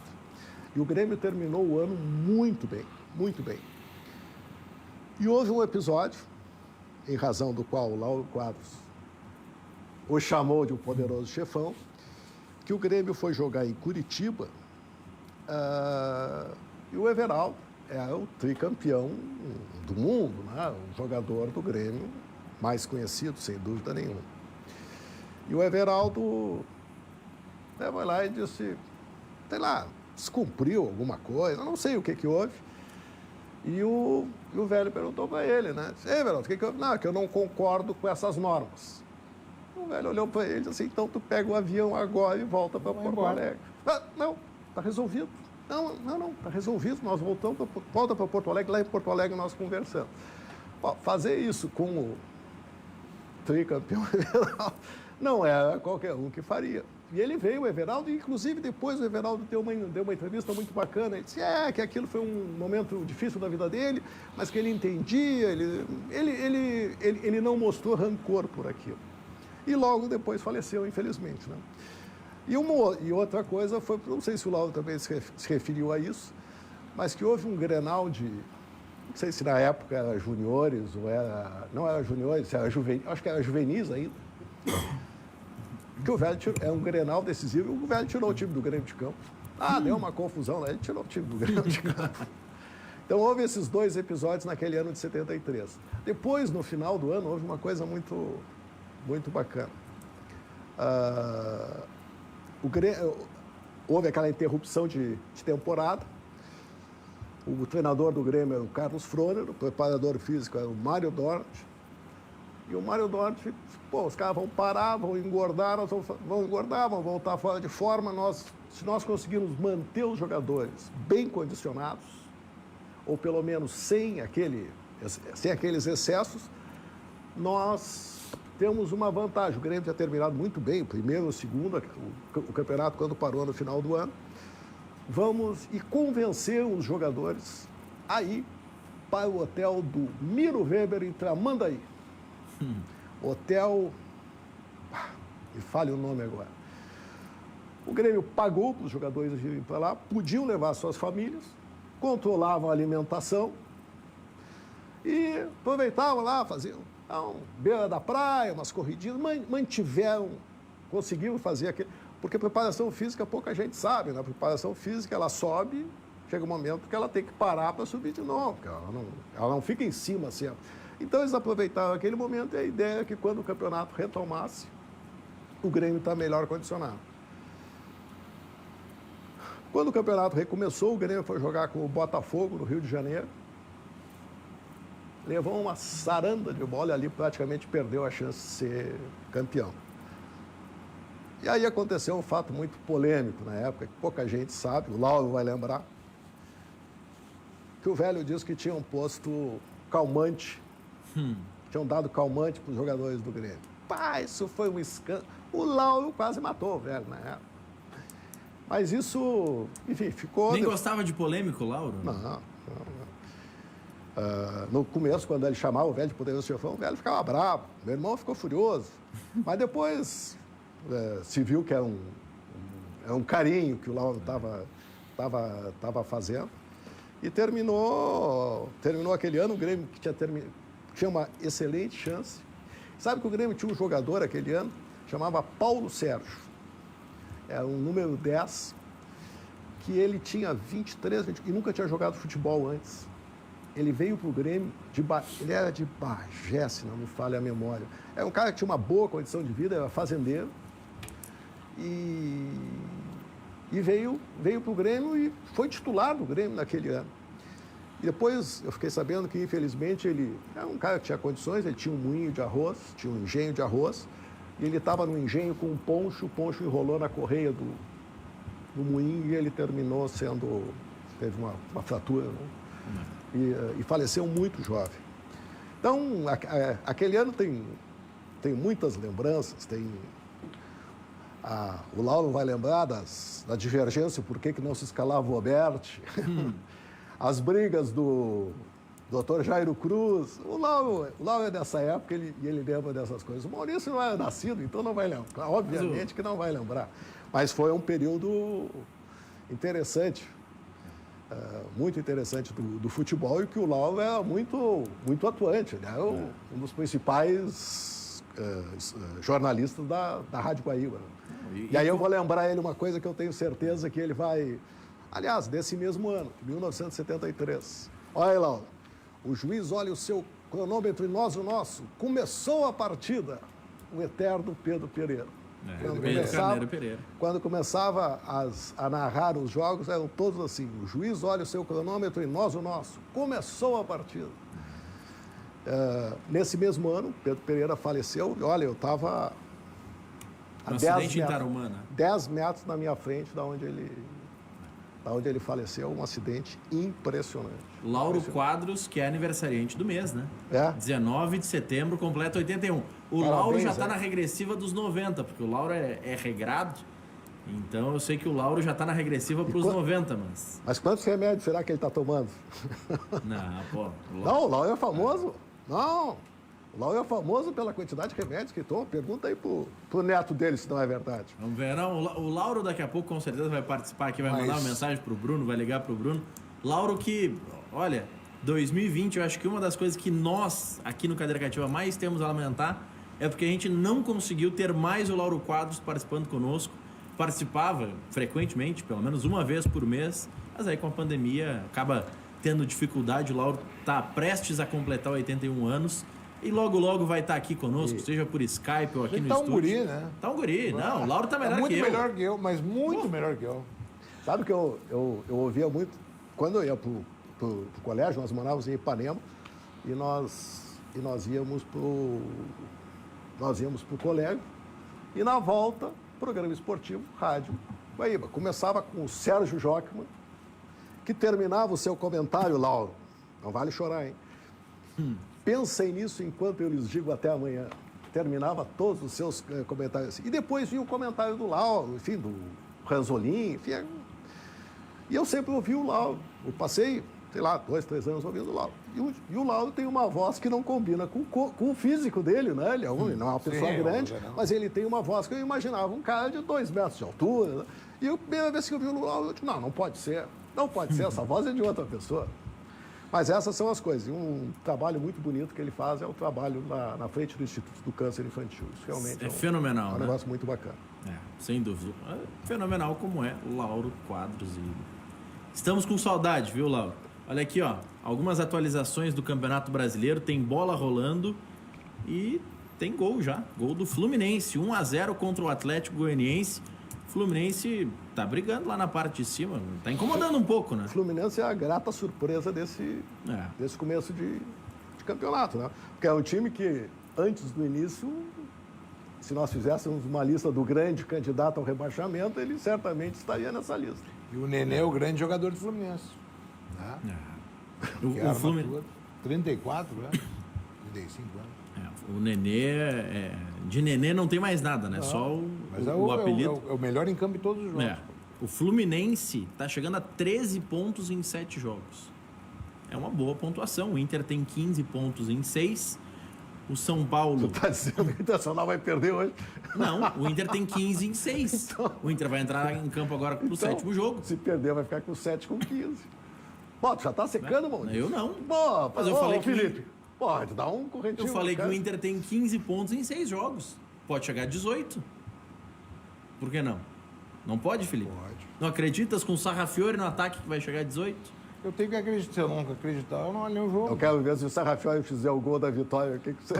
E o Grêmio terminou o ano muito bem, muito bem. E houve um episódio, em razão do qual o Lauro Quadros o chamou de um poderoso chefão, que o Grêmio foi jogar em Curitiba e o Everaldo é o tricampeão do mundo, né? O jogador do Grêmio mais conhecido, sem dúvida nenhuma. E o Everaldo foi lá e disse, sei lá, descumpriu alguma coisa, não sei o que houve. E o velho perguntou para ele, né? Ei, Everaldo, o que houve? Não, que eu não concordo com essas normas. O velho olhou para ele e disse assim, então tu pega o avião agora e volta para Porto Alegre. Não, está resolvido. Não, está resolvido. Nós volta para Porto Alegre, lá em Porto Alegre nós conversamos. Bom, fazer isso com o tricampeão Everaldo não era qualquer um que faria. E ele veio, o Everaldo, e inclusive depois o Everaldo deu uma entrevista muito bacana. Ele disse que aquilo foi um momento difícil da vida dele, mas que ele entendia, ele não mostrou rancor por aquilo. E logo depois faleceu, infelizmente, né? E outra coisa foi, não sei se o Lauro também se referiu a isso, mas que houve um Grenal não sei se na época era juniores ou não era juniores, era juvenil, acho que era juvenis ainda, que o velho é um Grenal decisivo e o velho tirou o time do Grêmio de campo. Deu uma confusão lá, ele tirou o time do Grêmio de campo. Então houve esses 2 episódios naquele ano de 73. Depois, no final do ano, houve uma coisa muito, muito bacana. Houve aquela interrupção de temporada O treinador do Grêmio era o Carlos Froner, o preparador físico era o Mário Dort. E o Mário Dort, os caras vão parar, vão engordar, vão engordar, vão voltar fora de forma. Se nós conseguirmos manter os jogadores bem condicionados, ou pelo menos sem aqueles excessos, nós temos uma vantagem. O Grêmio tinha terminado muito bem, o primeiro, o segundo, o campeonato quando parou no final do ano. Vamos e convencer os jogadores a ir para o hotel do Miro Weber em Tramandaí. Hotel... me fale o nome agora. O Grêmio pagou para os jogadores irem para lá, podiam levar suas famílias, controlavam a alimentação e aproveitavam lá, faziam beira da praia, umas corridinhas, conseguiram fazer aquilo. Porque preparação física pouca gente sabe, né? A preparação física ela sobe, chega um momento que ela tem que parar para subir de novo, porque ela não fica em cima sempre. Então eles aproveitaram aquele momento e a ideia é que quando o campeonato retomasse, o Grêmio está melhor condicionado. Quando o campeonato recomeçou, o Grêmio foi jogar com o Botafogo no Rio de Janeiro. Levou uma saranda de bola e ali praticamente perdeu a chance de ser campeão. E aí aconteceu um fato muito polêmico na época, que pouca gente sabe, o Lauro vai lembrar, que o velho disse que tinham posto calmante, tinham dado calmante para os jogadores do Grêmio. Pá, isso foi um escândalo. O Lauro quase matou o velho na época. Mas isso, enfim, ficou... Nem gostava de polêmico, Lauro? Não. No começo, quando ele chamava o velho de poderoso chefão, o velho ficava bravo. Meu irmão ficou furioso. Mas depois se viu que é um carinho que o Lauro estava fazendo. E terminou aquele ano, o Grêmio que tinha uma excelente chance. Sabe que o Grêmio tinha um jogador aquele ano, chamava Paulo Sérgio. Era um número 10, que ele tinha 23, e nunca tinha jogado futebol antes. Ele veio para o Grêmio, ele era de Bagé, se não me falha a memória. Era um cara que tinha uma boa condição de vida, era fazendeiro. E veio para o Grêmio e foi titular do Grêmio naquele ano. E depois eu fiquei sabendo que, infelizmente, ele era um cara que tinha condições, ele tinha um moinho de arroz, tinha um engenho de arroz, e ele estava no engenho com um poncho, o poncho enrolou na correia do moinho e ele terminou teve uma fratura, né? E faleceu muito jovem. Então, aquele ano tem muitas lembranças, o Lauro vai lembrar da divergência, por que não se escalava o Oberti, as brigas do Dr. Jairo Cruz. O Lauro é dessa época e ele lembra dessas coisas. O Maurício não era nascido, então não vai lembrar. Obviamente que não vai lembrar. Mas foi um período interessante, muito interessante do futebol, e que o Lauro era muito, muito atuante. Ele era um dos principais jornalistas da Rádio Guaíba. E aí eu vou lembrar ele uma coisa que eu tenho certeza que ele vai... Aliás, desse mesmo ano, 1973. Olha aí, Lauro. O juiz olha o seu cronômetro e nós o nosso. Começou a partida. O eterno Pedro Pereira. Quando começava a narrar os jogos, eram todos assim. O juiz olha o seu cronômetro e nós o nosso. Começou a partida. Nesse mesmo ano, Pedro Pereira faleceu. Olha, eu estava a 10 metros na minha frente da onde ele faleceu, um acidente impressionante. Lauro Quadros, que é aniversariante do mês, né? 19 de setembro, completa 81. Parabéns, Lauro já está na regressiva dos 90, porque o Lauro é regrado. Então eu sei que o Lauro já está na regressiva para os 90, mas... Mas quantos remédios será que ele está tomando? Não, pô... Não, o Lauro é famoso. Não, o Lauro é famoso pela quantidade de remédios que toma. Pergunta aí pro neto dele se não é verdade. Vamos ver. Não, o Lauro daqui a pouco com certeza vai participar aqui, vai mandar uma mensagem pro Bruno, vai ligar pro Bruno. Lauro que, olha, 2020 eu acho que uma das coisas que nós aqui no Cadeira Cativa mais temos a lamentar é porque a gente não conseguiu ter mais o Lauro Quadros participando conosco. Participava frequentemente, pelo menos uma vez por mês, mas aí com a pandemia acaba tendo dificuldade. O Lauro está prestes a completar 81 anos e logo vai estar aqui conosco, seja por Skype ou aqui no estúdio. Tá um guri, né? Tá um guri. Não, o Lauro tá melhor que eu. Muito melhor que eu, mas muito melhor que eu. Sabe que eu ouvia muito... Quando eu ia pro pro colégio, nós morávamos em Ipanema e nós íamos pro colégio e na volta, programa esportivo, rádio Guaíba. Começava com o Sérgio Jockman, que terminava o seu comentário, Lauro, não vale chorar, hein? Pensem nisso enquanto eu lhes digo até amanhã. Terminava todos os seus comentários assim. E depois vinha o comentário do Lauro, enfim, do Ranzolin, enfim. E eu sempre ouvi o Lauro. Eu passei, sei lá, 2, 3 anos ouvindo o Lauro. E o Lauro tem uma voz que não combina com o físico dele, né? Ele não é uma pessoa grande, mas ele tem uma voz que eu imaginava um cara de 2 metros de altura. Né? E a primeira vez que eu vi o Lauro, eu disse, não pode ser. Não pode ser, essa voz é de outra pessoa. Mas essas são as coisas. E um trabalho muito bonito que ele faz é o trabalho na frente do Instituto do Câncer Infantil. Isso realmente é fenomenal, é um negócio muito bacana. Sem dúvida. É fenomenal como é Lauro Quadros. Estamos com saudade, viu, Lauro? Olha aqui, ó. Algumas atualizações do Campeonato Brasileiro. Tem bola rolando e tem gol já. Gol do Fluminense. 1-0 contra o Atlético Goianiense. Fluminense tá brigando lá na parte de cima. Tá incomodando um pouco, né? O Fluminense é a grata surpresa desse começo de campeonato, né? Porque é um time que, antes do início, se nós fizéssemos uma lista do grande candidato ao rebaixamento, ele certamente estaria nessa lista. E o Nenê é o grande jogador do Fluminense. Né? O Fluminense... 34, né? 35 anos. O Nenê, de Nenê não tem mais nada, né? Só o apelido. É o melhor em campo de todos os jogos. O Fluminense está chegando a 13 pontos em 7 jogos. É uma boa pontuação. O Inter tem 15 pontos em 6. O São Paulo... Tu tá dizendo que o Internacional vai perder hoje? Não, o Inter tem 15 em 6. Então, o Inter vai entrar em campo agora pro 7º jogo. Se perder, vai ficar com 7 com 15. Pô, tu já tá secando, mano? Eu não. Pô, mas eu falei que... Felipe, pode dar um correntinho. Eu falei que o Inter tem 15 pontos em 6 jogos. Pode chegar a 18. Por que não? Não pode, Felipe? Pode. Não acreditas com o Sarrafiori no ataque que vai chegar a 18? Eu tenho que acreditar. Se eu não acreditar, eu não olho o jogo. Eu quero ver se o Sarrafiori fizer o gol da vitória. O que você...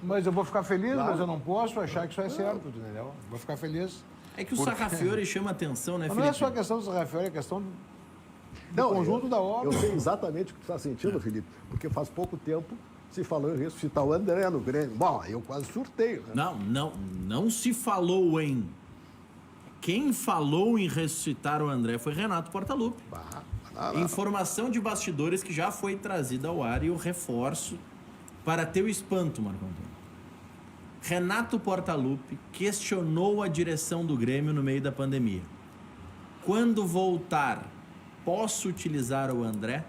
mas eu vou ficar feliz, mas eu não posso achar que isso é certo, entendeu? Vou ficar feliz. É que o Sarrafiori chama atenção, né, mas Felipe? não é só a questão do Sarrafiori, é questão do conjunto da obra. Eu sei exatamente o que tu está sentindo, Felipe, porque faz pouco tempo se falou em ressuscitar o André no Grêmio. Bom, eu quase surtei. Né? Não se falou em... Quem falou em ressuscitar o André foi Renato Portaluppi. Informação de bastidores que já foi trazida ao ar e eu reforço para teu espanto, Marco Antônio. Renato Portaluppi questionou a direção do Grêmio no meio da pandemia. Quando voltar, posso utilizar o André?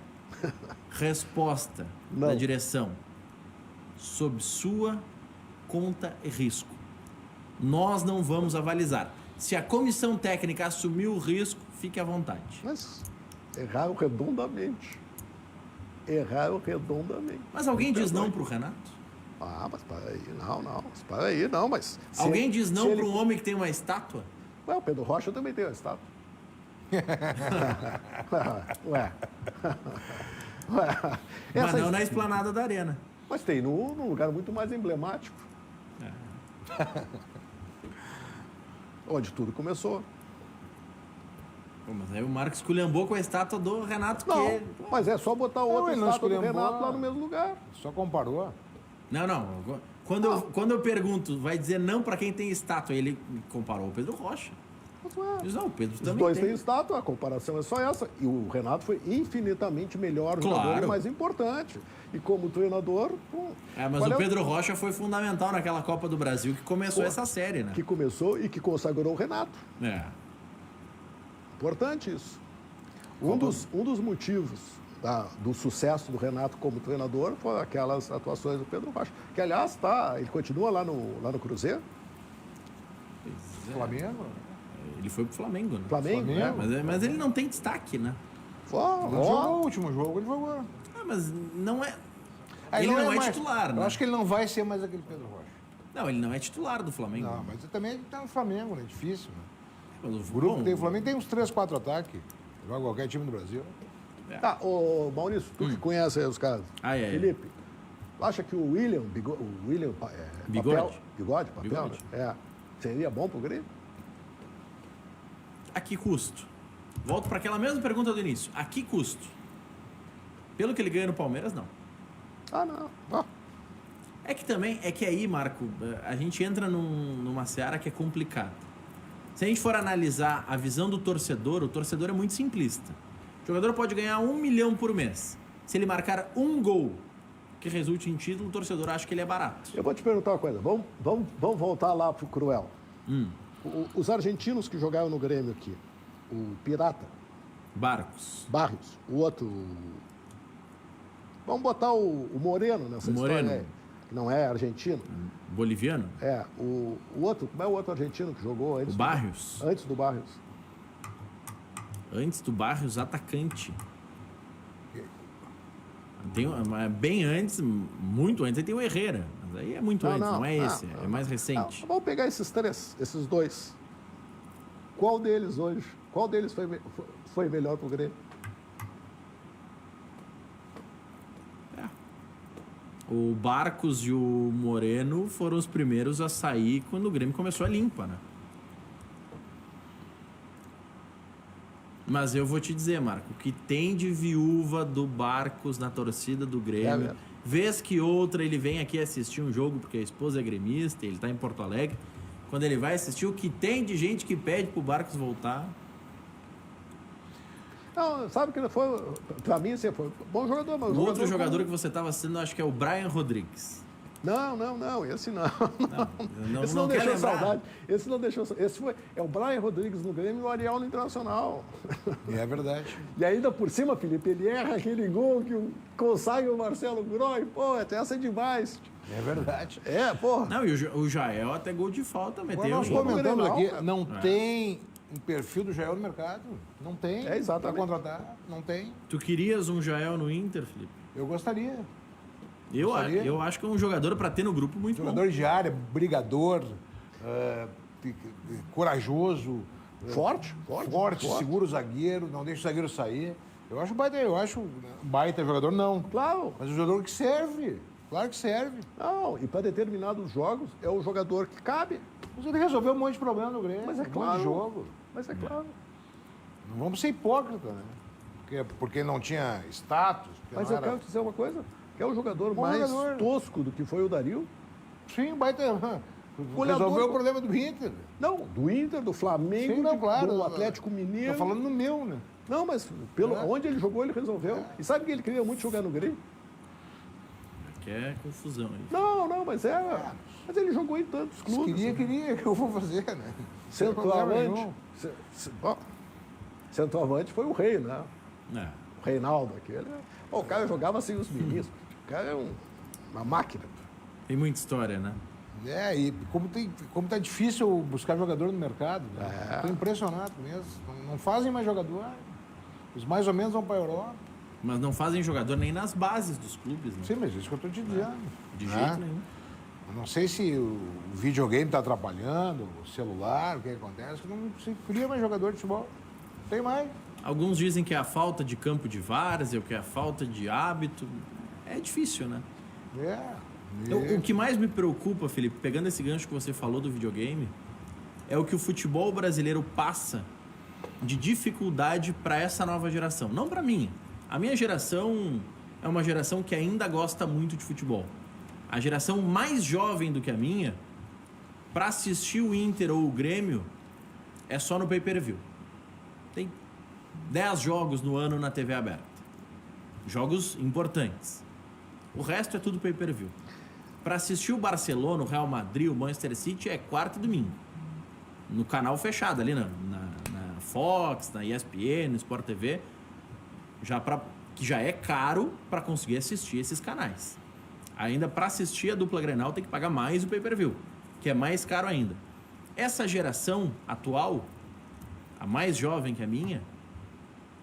Resposta da direção: sob sua conta e risco. Nós não vamos avalizar. Se a comissão técnica assumiu o risco, fique à vontade. Mas erraram redondamente. Erraram redondamente. Mas alguém diz não para o Renato? Mas para aí, não, mas... Alguém diz não para um homem que tem uma estátua? Ué, o Pedro Rocha também tem uma estátua. Ué. Mas não na esplanada da Arena. Mas tem num lugar muito mais emblemático. Onde tudo começou. Mas aí o Marcos esculhambou com a estátua do Renato. Não, mas é só botar outra estátua do Renato lá no mesmo lugar. Só comparou. Não. Quando eu pergunto, vai dizer não para quem tem estátua, ele comparou o Pedro Rocha. Diz, não, o Pedro também Os dois têm estátua, a comparação é só essa. E o Renato foi infinitamente melhor jogador e mais importante. E como treinador... mas o Pedro Rocha foi fundamental naquela Copa do Brasil que começou essa série, né? Que começou e que consagrou o Renato. Importante isso. Um dos motivos do sucesso do Renato como treinador foram aquelas atuações do Pedro Rocha. Que, aliás, ele continua lá no Cruzeiro. Flamengo? Ele foi pro Flamengo, né? Flamengo. Mas ele não tem destaque, né? O último jogo ele jogou. Mas não é... Ele não é titular, né? Eu acho que ele não vai ser mais aquele Pedro Rocha. Não, ele não é titular do Flamengo. Não, mas também tá no Flamengo, né? Difícil, né? O grupo que tem o Flamengo tem uns 3, 4 ataques. Joga qualquer time do Brasil. Tá, ô Maurício, tu que conhece aí os caras. Felipe, acha que o William Papel, né? Seria bom pro Grêmio? A que custo? Volto para aquela mesma pergunta do início. A que custo? Pelo que ele ganha no Palmeiras, não. Ah, não. Ah, É que aí, Marco, a gente entra numa seara que é complicada. Se a gente for analisar a visão do torcedor, o torcedor é muito simplista. O jogador pode ganhar 1 milhão por mês. Se ele marcar um gol que resulte em título, o torcedor acha que ele é barato. eu vou te perguntar uma coisa. Vamos voltar lá pro Cruel. Os argentinos que jogaram no Grêmio aqui, o Pirata, Barcos. Barrios, o outro... Vamos botar o Moreno nessa Moreno. história aí, que não é argentino. Boliviano? É, o outro, como é o outro argentino que jogou antes? O Barrios? Antes do Barrios. Antes do Barrios, atacante. Bem antes, muito antes, aí tem o Herrera. Mas aí é muito antes, não é esse, é mais recente. Vamos pegar esses dois. Qual deles foi melhor pro Grêmio? O Barcos e o Moreno foram os primeiros a sair quando o Grêmio começou a limpa, né? Mas eu vou te dizer, Marco, o que tem de viúva do Barcos na torcida do Grêmio, vez que outra ele vem aqui assistir um jogo porque a esposa é gremista, ele tá em Porto Alegre, quando ele vai assistir, o que tem de gente que pede pro Barcos voltar... Não, sabe que foi, pra mim, assim, foi bom jogador, mas O outro jogador que você estava assistindo, acho que é o Brian Rodrigues. Não, esse não. Esse não não quer deixou lembrar. saudade. Esse não deixou. É o Brian Rodrigues no Grêmio e o Ariel no Internacional. É verdade. E ainda por cima, Felipe, ele erra aquele gol que consagra o Marcelo Groy. Pô, até essa é demais. É verdade. É, porra. Não, e o Jael até gol de falta Agora meteu. nós hein? comentamos Grenal, aqui, cara. não tem um perfil do Jael no mercado. Não tem. É, exatamente. Para contratar, não tem. Tu querias um Jael no Inter, Felipe? Eu gostaria. Eu acho que é um jogador para ter no grupo muito Jogador bom. de área, brigador, corajoso, Forte. segura o zagueiro, não deixa o zagueiro sair. Eu acho baita jogador, não. Claro. Mas o jogador que serve. Claro que serve. Não, e para determinados jogos é o jogador que cabe. Mas ele resolveu um monte de problema no Grêmio. Mas é um monte claro. de jogo. Mas é claro. Não vamos ser hipócritas, né? Porque não tinha status. Mas não eu era... quero te dizer uma coisa. É o jogador Bom mais jogador. tosco do que foi o Dario. Sim, baita. Goleador. Resolveu o problema do Inter. Não, do Inter, do Flamengo, Sim, não, claro. do Atlético Mineiro. Tô falando no meu, né? Não, mas onde ele jogou, ele resolveu. E sabe que ele queria muito jogar no Grêmio? Que é confusão aí. Não, mas mas ele jogou em tantos Se clubes. queria, o que eu vou fazer, né? Centroavante. Centroavante foi o rei, né? É. O Reinaldo, aquele. Pô, o cara jogava sem os meninos. O cara é uma máquina. Tem muita história, né? E como tá difícil buscar jogador no mercado, né? Estou impressionado mesmo. Não fazem mais jogador. Os mais ou menos vão para a Europa. Mas não fazem jogador nem nas bases dos clubes, né? Sim, mas isso que eu estou te dizendo. De né? jeito nenhum. Eu não sei se o videogame está atrapalhando, o celular, o que acontece, que não se cria mais jogador de futebol. Não tem mais. Alguns dizem que é a falta de campo de várzea, ou que é a falta de hábito. É difícil, né? O que mais me preocupa, Felipe, pegando esse gancho que você falou do videogame, é o que o futebol brasileiro passa de dificuldade para essa nova geração. Não para mim. A minha geração é uma geração que ainda gosta muito de futebol. A geração mais jovem do que a minha, para assistir o Inter ou o Grêmio, é só no pay-per-view. Tem 10 jogos no ano na TV aberta. Jogos importantes. O resto é tudo pay-per-view. Para assistir o Barcelona, o Real Madrid, o Manchester City é quarta e domingo. No canal fechado ali na Fox, na ESPN, no Sport TV, que já é caro para conseguir assistir esses canais. Ainda para assistir a dupla Grenal tem que pagar mais o pay-per-view, que é mais caro ainda. Essa geração atual, a mais jovem que a minha,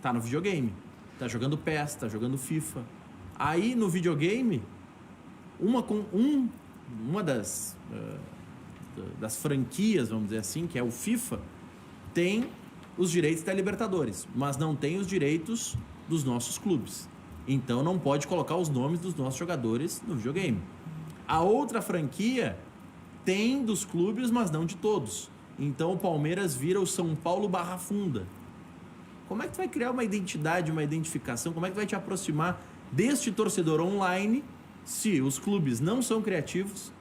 tá no videogame. Tá jogando PES, tá jogando FIFA. Aí no videogame, uma das franquias, vamos dizer assim, que é o FIFA, tem os direitos da Libertadores, mas não tem os direitos dos nossos clubes. Então não pode colocar os nomes dos nossos jogadores no videogame. A outra franquia tem dos clubes, mas não de todos. Então o Palmeiras vira o São Paulo Barra Funda. Como é que tu vai criar uma identidade, uma identificação? Como é que vai te aproximar deste torcedor online se os clubes não são criativos,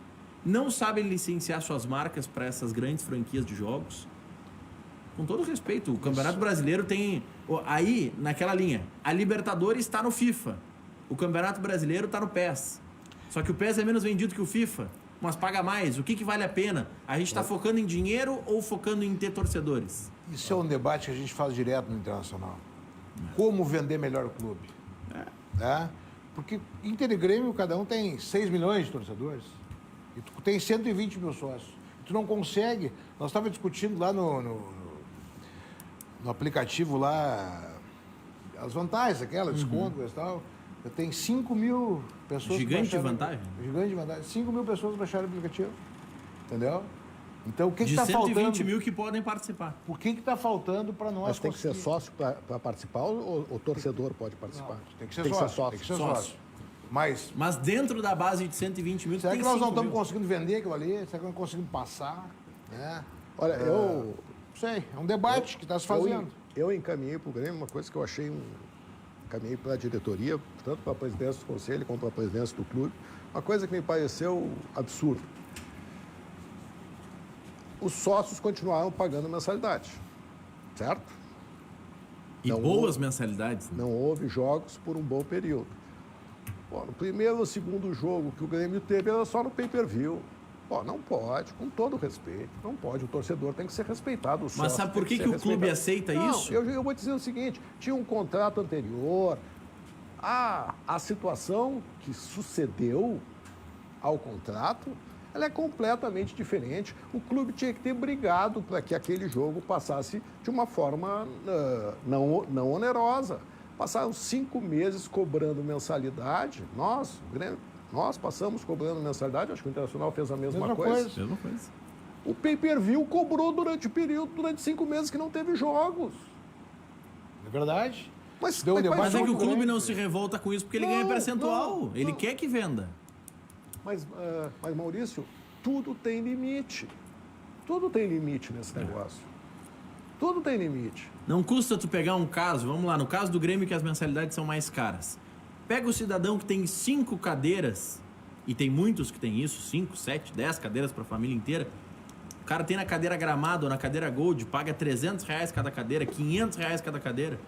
não sabem licenciar suas marcas para essas grandes franquias de jogos. Com todo respeito, o Campeonato Brasileiro tem... Aí, naquela linha, a Libertadores está no FIFA. O Campeonato Brasileiro está no PES. Só que o PES é menos vendido que o FIFA, mas paga mais. O que vale a pena? A gente está focando em dinheiro ou focando em ter torcedores? Isso é um debate que a gente faz direto no Internacional. Como vender melhor o clube? É? Porque Inter e Grêmio, cada um tem 6 milhões de torcedores. E tu tem 120 mil sócios. Tu não consegue... Nós estávamos discutindo lá no aplicativo lá, as vantagens, aquela, desconto e tal. Eu tenho 5 mil pessoas... Gigante de vantagem. Gigante de vantagem. 5 mil pessoas baixaram o aplicativo. Entendeu? Então, o que De está faltando? 120 mil que podem participar. Por que está faltando para nós Mas tem que ser conseguir? sócio para participar ou o torcedor pode participar? Não, tem que ser sócio. Tem que ser sócio. Mas dentro da base de 120 mil, será tem que nós não 5 estamos mil. conseguindo vender aquilo ali? Será que não conseguimos passar? Né? Olha, eu Não sei, é um debate que está se fazendo. Eu encaminhei para o Grêmio uma coisa que eu achei encaminhei para a diretoria, tanto para a presidência do conselho quanto para a presidência do clube, uma coisa que me pareceu absurda. Os sócios continuaram pagando mensalidade, certo? E Não boas houve- mensalidades. Né? Não houve jogos por um bom período. Pô, no primeiro ou segundo jogo que o Grêmio teve era só no pay-per-view. Pô, não pode, com todo respeito, não pode. O torcedor tem que ser respeitado. O Mas sócio sabe por tem que ser o clube respeitado. aceita Não, isso? Eu vou dizer o seguinte, tinha um contrato anterior. A situação que sucedeu ao contrato, ela é completamente diferente. O clube tinha que ter brigado para que aquele jogo passasse de uma forma não onerosa. Passaram 5 meses cobrando mensalidade. Nós, o Grêmio, nós passamos cobrando mensalidade, acho que o Internacional fez a mesma coisa. Mesma coisa. O pay-per-view cobrou durante o período, durante 5 meses que não teve jogos. É verdade? Mas, Deu um debate. Mas é que o Muito clube grande. não se revolta com isso porque ele Não, ganha percentual. não, Ele não. quer que venda. Mas, Maurício, tudo tem limite. Tudo tem limite nesse negócio. Tudo tem limite. Não custa tu pegar um caso, vamos lá, no caso do Grêmio que as mensalidades são mais caras. Pega o cidadão que tem 5 cadeiras, e tem muitos que tem isso, 5, 7, 10 cadeiras para a família inteira. O cara tem na cadeira Gramado ou na cadeira Gold, paga R$300 cada cadeira, R$500 cada cadeira.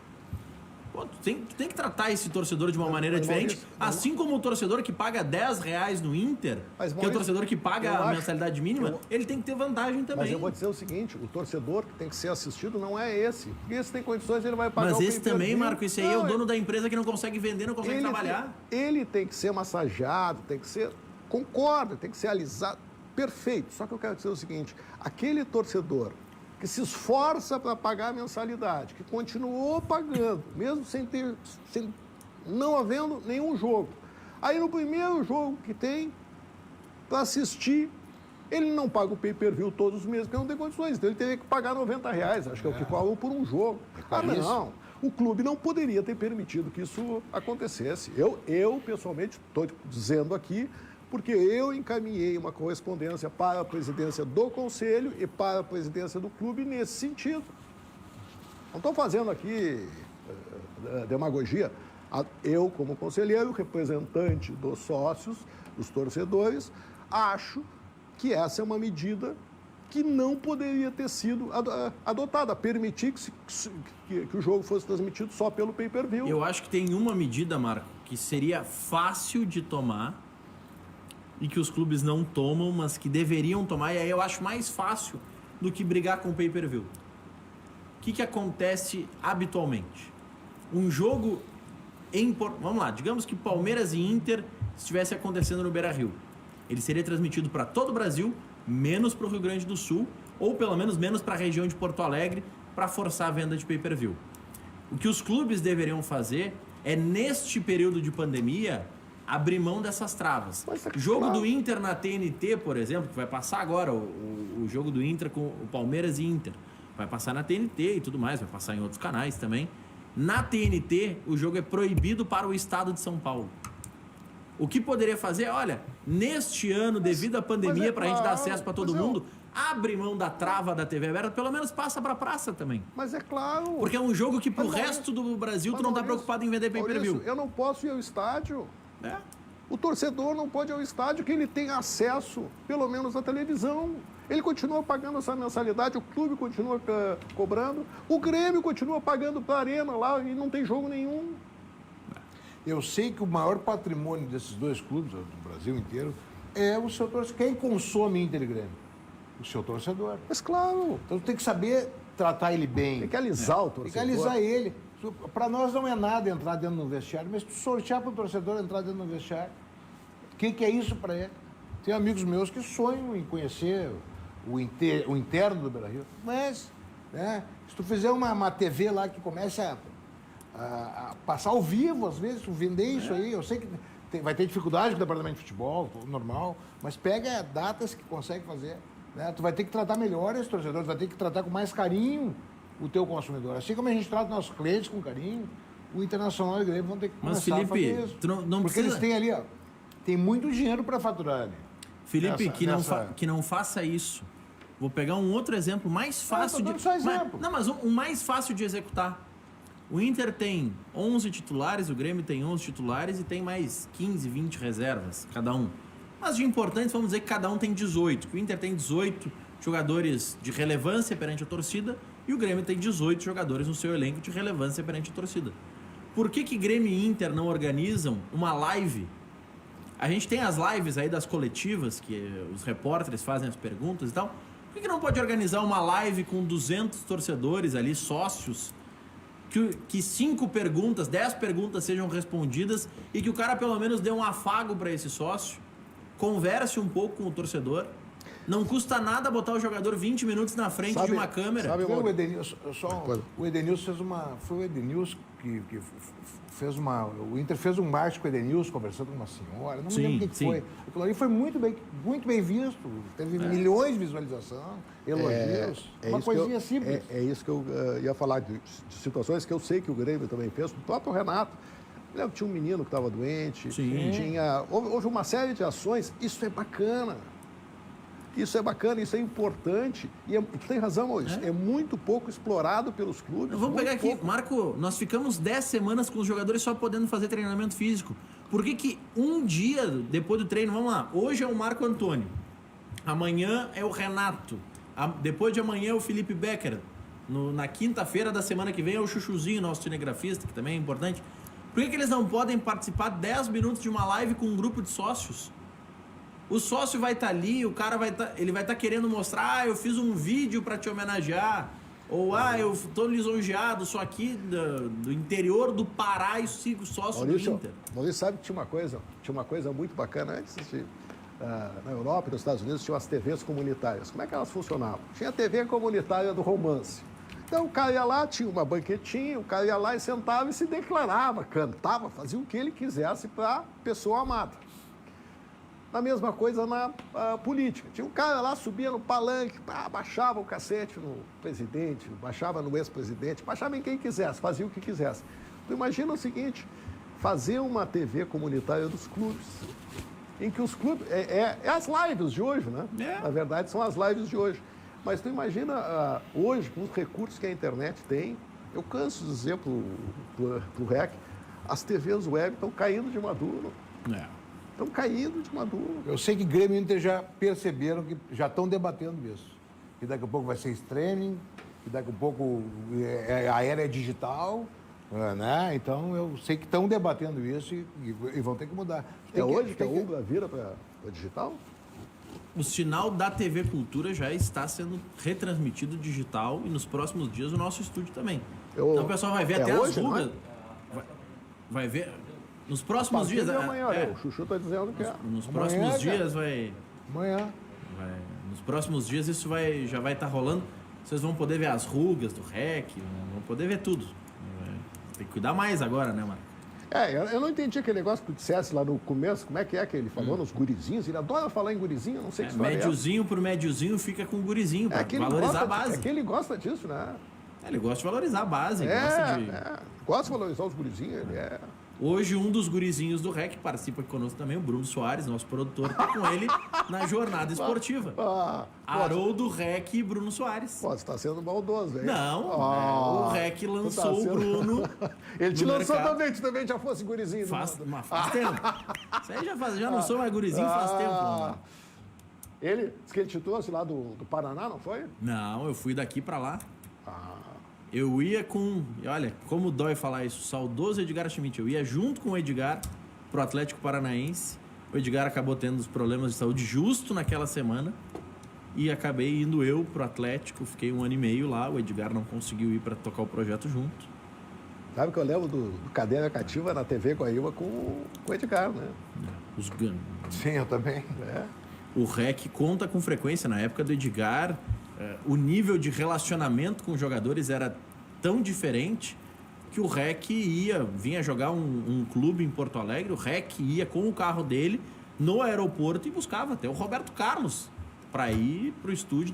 Pô, tu tem que tratar esse torcedor de uma maneira diferente, Maurício, assim como o torcedor que paga R$10 no Inter, Mas, que é o Maurício, torcedor que paga eu a acho- mensalidade mínima, eu- ele tem que ter vantagem também. Mas eu vou dizer o seguinte, o torcedor que tem que ser assistido não é esse. Porque esse tem condições, ele vai pagar Mas o esse também, pay-per-view. Marco, esse aí é o Não, dono da empresa que não consegue vender, não consegue trabalhar. Ele tem que ser massageado, tem que ser... Concordo, tem que ser alisado. Perfeito. Só que eu quero dizer o seguinte, aquele torcedor que se esforça para pagar a mensalidade, que continuou pagando, mesmo não havendo nenhum jogo. Aí no primeiro jogo que tem, para assistir, ele não paga o pay-per-view todos os meses, porque não tem condições. Então ele teria que pagar R$90, acho que é o que pagam por um jogo. caríssimo. Não. O clube não poderia ter permitido que isso acontecesse. Eu pessoalmente, estou dizendo aqui, porque eu encaminhei uma correspondência para a presidência do Conselho e para a presidência do clube nesse sentido. Não estou fazendo aqui demagogia. Eu, como conselheiro, representante dos sócios, dos torcedores, acho que essa é uma medida que não poderia ter sido adotada, permitir que o jogo fosse transmitido só pelo pay-per-view. Eu acho que tem uma medida, Marco, que seria fácil de tomar e que os clubes não tomam, mas que deveriam tomar, e aí eu acho mais fácil do que brigar com o pay-per-view. O que acontece habitualmente? Um jogo vamos lá, digamos que Palmeiras e Inter estivesse acontecendo no Beira-Rio. Ele seria transmitido para todo o Brasil, menos para o Rio Grande do Sul, ou pelo menos para a região de Porto Alegre, para forçar a venda de pay-per-view. O que os clubes deveriam fazer é, neste período de pandemia, abrir mão dessas travas. Mas O jogo claro. do Inter na TNT, por exemplo, que vai passar agora, o jogo do Inter com o Palmeiras e Inter, vai passar na TNT e tudo mais, vai passar em outros canais também. Na TNT, o jogo é proibido para o estado de São Paulo. O que poderia fazer, olha, neste ano, devido à pandemia, para a gente dar acesso para todo mundo, abre mão da trava da TV aberta, pelo menos passa para a praça também. Mas é claro. Porque é um jogo que pro resto do Brasil tu não tá preocupado em vender pay-per-view. Eu não posso ir ao estádio. É. O torcedor não pode ir ao estádio que ele tem acesso, pelo menos à televisão. Ele continua pagando essa mensalidade, o clube continua cobrando, o Grêmio continua pagando para a Arena lá e não tem jogo nenhum. Eu sei que o maior patrimônio desses dois clubes, do Brasil inteiro, é o seu torcedor. Quem consome Inter e Grêmio? O seu torcedor. Mas claro. Então tem que saber tratar ele bem. Tem que alisar o torcedor. Tem que alisar ele. Para nós não é nada entrar dentro do vestiário, mas tu sortear para o torcedor entrar dentro do vestiário. O que é isso para ele? Tem amigos meus que sonham em conhecer o interno do Beira-Rio. Mas, né, se tu fizer uma TV lá que comece a passar ao vivo, às vezes, tu vender isso aí, eu sei que vai ter dificuldade com o departamento de futebol, normal, mas pega datas que consegue fazer. Né? Tu vai ter que tratar melhor esse torcedor, tu vai ter que tratar com mais carinho o teu consumidor. Assim como a gente trata nossos clientes com carinho, o Internacional e o Grêmio vão ter que começar a fazer isso. Tu não porque precisa... eles têm ali, ó, tem muito dinheiro para faturar ali. Felipe, que não faça isso. Vou pegar um outro exemplo mais fácil de... Só exemplo. Mas um mais fácil de executar. O Inter tem 11 titulares, o Grêmio tem 11 titulares e tem mais 15, 20 reservas, cada um. Mas de importantes, vamos dizer que cada um tem 18. Que o Inter tem 18 jogadores de relevância perante a torcida e o Grêmio tem 18 jogadores no seu elenco de relevância perante a torcida. Por que Grêmio e Inter não organizam uma live? A gente tem as lives aí das coletivas, que os repórteres fazem as perguntas e tal. Por que não pode organizar uma live com 200 torcedores ali, sócios, que 5 perguntas, 10 perguntas sejam respondidas e que o cara pelo menos dê um afago para esse sócio, converse um pouco com o torcedor. Não custa nada botar o jogador 20 minutos na frente de uma câmera. O Edenilson, o Edenilson fez uma... Foi o Edenilson que fez uma... O Inter fez um marketing com o Edenilson, conversando com uma senhora. Não me lembro o que foi. Aquilo ali foi muito bem visto. Teve milhões de visualização, elogios. Uma coisinha simples. É isso que eu ia falar, de situações que eu sei que o Grêmio também fez. O próprio Renato. Tinha um menino que estava doente. Houve uma série de ações. Isso é bacana. Isso é bacana, isso é importante. E tu tem razão, Maurício. É muito pouco explorado pelos clubes. Vamos pegar aqui, Marco, nós ficamos 10 semanas com os jogadores só podendo fazer treinamento físico. Por que um dia depois do treino, vamos lá, hoje é o Marco Antônio, amanhã é o Renato, depois de amanhã é o Felipe Becker, na quinta-feira da semana que vem é o Chuchuzinho, nosso cinegrafista, que também é importante. Por que eles não podem participar 10 minutos de uma live com um grupo de sócios? O sócio vai estar ali, o cara vai estar querendo mostrar, eu fiz um vídeo para te homenagear, ou eu estou lisonjeado, sou aqui do interior do Pará e sigo sócio do Inter. Maurício, sabe que tinha uma coisa muito bacana antes na Europa e nos Estados Unidos, tinha as TVs comunitárias. Como é que elas funcionavam? Tinha a TV comunitária do romance. Então o cara ia lá, tinha uma banquetinha, o cara ia lá e sentava e se declarava, cantava, fazia o que ele quisesse para a pessoa amada. A mesma coisa na política. Tinha um cara lá, subia no palanque, baixava o cacete no presidente, baixava no ex-presidente, baixava em quem quisesse, fazia o que quisesse. Então imagina o seguinte, fazer uma TV comunitária dos clubes, em que os clubes... É as lives de hoje, né? Na verdade, são as lives de hoje. Mas tu imagina hoje, com os recursos que a internet tem, eu canso de dizer pro REC, as TVs web estão caindo de maduro. Estão caindo de maduro. Eu sei que Grêmio e Inter já perceberam que já estão debatendo isso. Que daqui a pouco vai ser streaming, que daqui a pouco a era é digital, né? Então eu sei que estão debatendo isso e vão ter que mudar. Hoje que a Umbra vira para digital? O sinal da TV Cultura já está sendo retransmitido digital e nos próximos dias o nosso estúdio também. Então o pessoal vai ver até hoje, as rugas. Vai ver... Nos próximos dias... amanhã, o Chuchu está dizendo que é. Nos próximos dias vai... Amanhã. Nos próximos dias isso já vai estar rolando. Vocês vão poder ver as rugas do REC, vão poder ver tudo. Tem que cuidar mais agora, né, Marco? Eu não entendi aquele negócio que tu dissesse lá no começo, como é que ele falou nos gurizinhos, ele adora falar em gurizinho, eu não sei que história médiozinho por médiozinho fica com gurizinho, para valorizar a base. É que ele gosta disso, né? Ele gosta de valorizar a base, gosta de valorizar os gurizinhos, ele é... Hoje, um dos gurizinhos do REC participa aqui conosco também, o Bruno Soares, nosso produtor, tá com ele na jornada esportiva. Haroldo, REC e Bruno Soares. Pô, você tá sendo maldoso, velho. Não, o REC lançou o Bruno. Ele te no lançou mercado. também, tu também já fosse gurizinho. Faz tempo. Isso aí já não sou mais gurizinho faz tempo. Mano. Ele, disse que ele te trouxe lá do Paraná, não foi? Não, eu fui daqui pra lá. Eu ia com... Olha, como dói falar isso. Saudoso Edgar Schmidt. Eu ia junto com o Edgar pro Atlético Paranaense. O Edgar acabou tendo os problemas de saúde justo naquela semana. E acabei indo eu pro Atlético. Fiquei 1 ano e meio lá. O Edgar não conseguiu ir para tocar o projeto junto. Sabe que eu lembro do Cadeira Cativa na TV Guaíba com o Edgar, né? Os... Sim, eu também. O REC conta com frequência. Na época do Edgar, o nível de relacionamento com os jogadores era tão diferente que o REC vinha jogar um clube em Porto Alegre, o REC ia com o carro dele no aeroporto e buscava até o Roberto Carlos para ir pro estúdio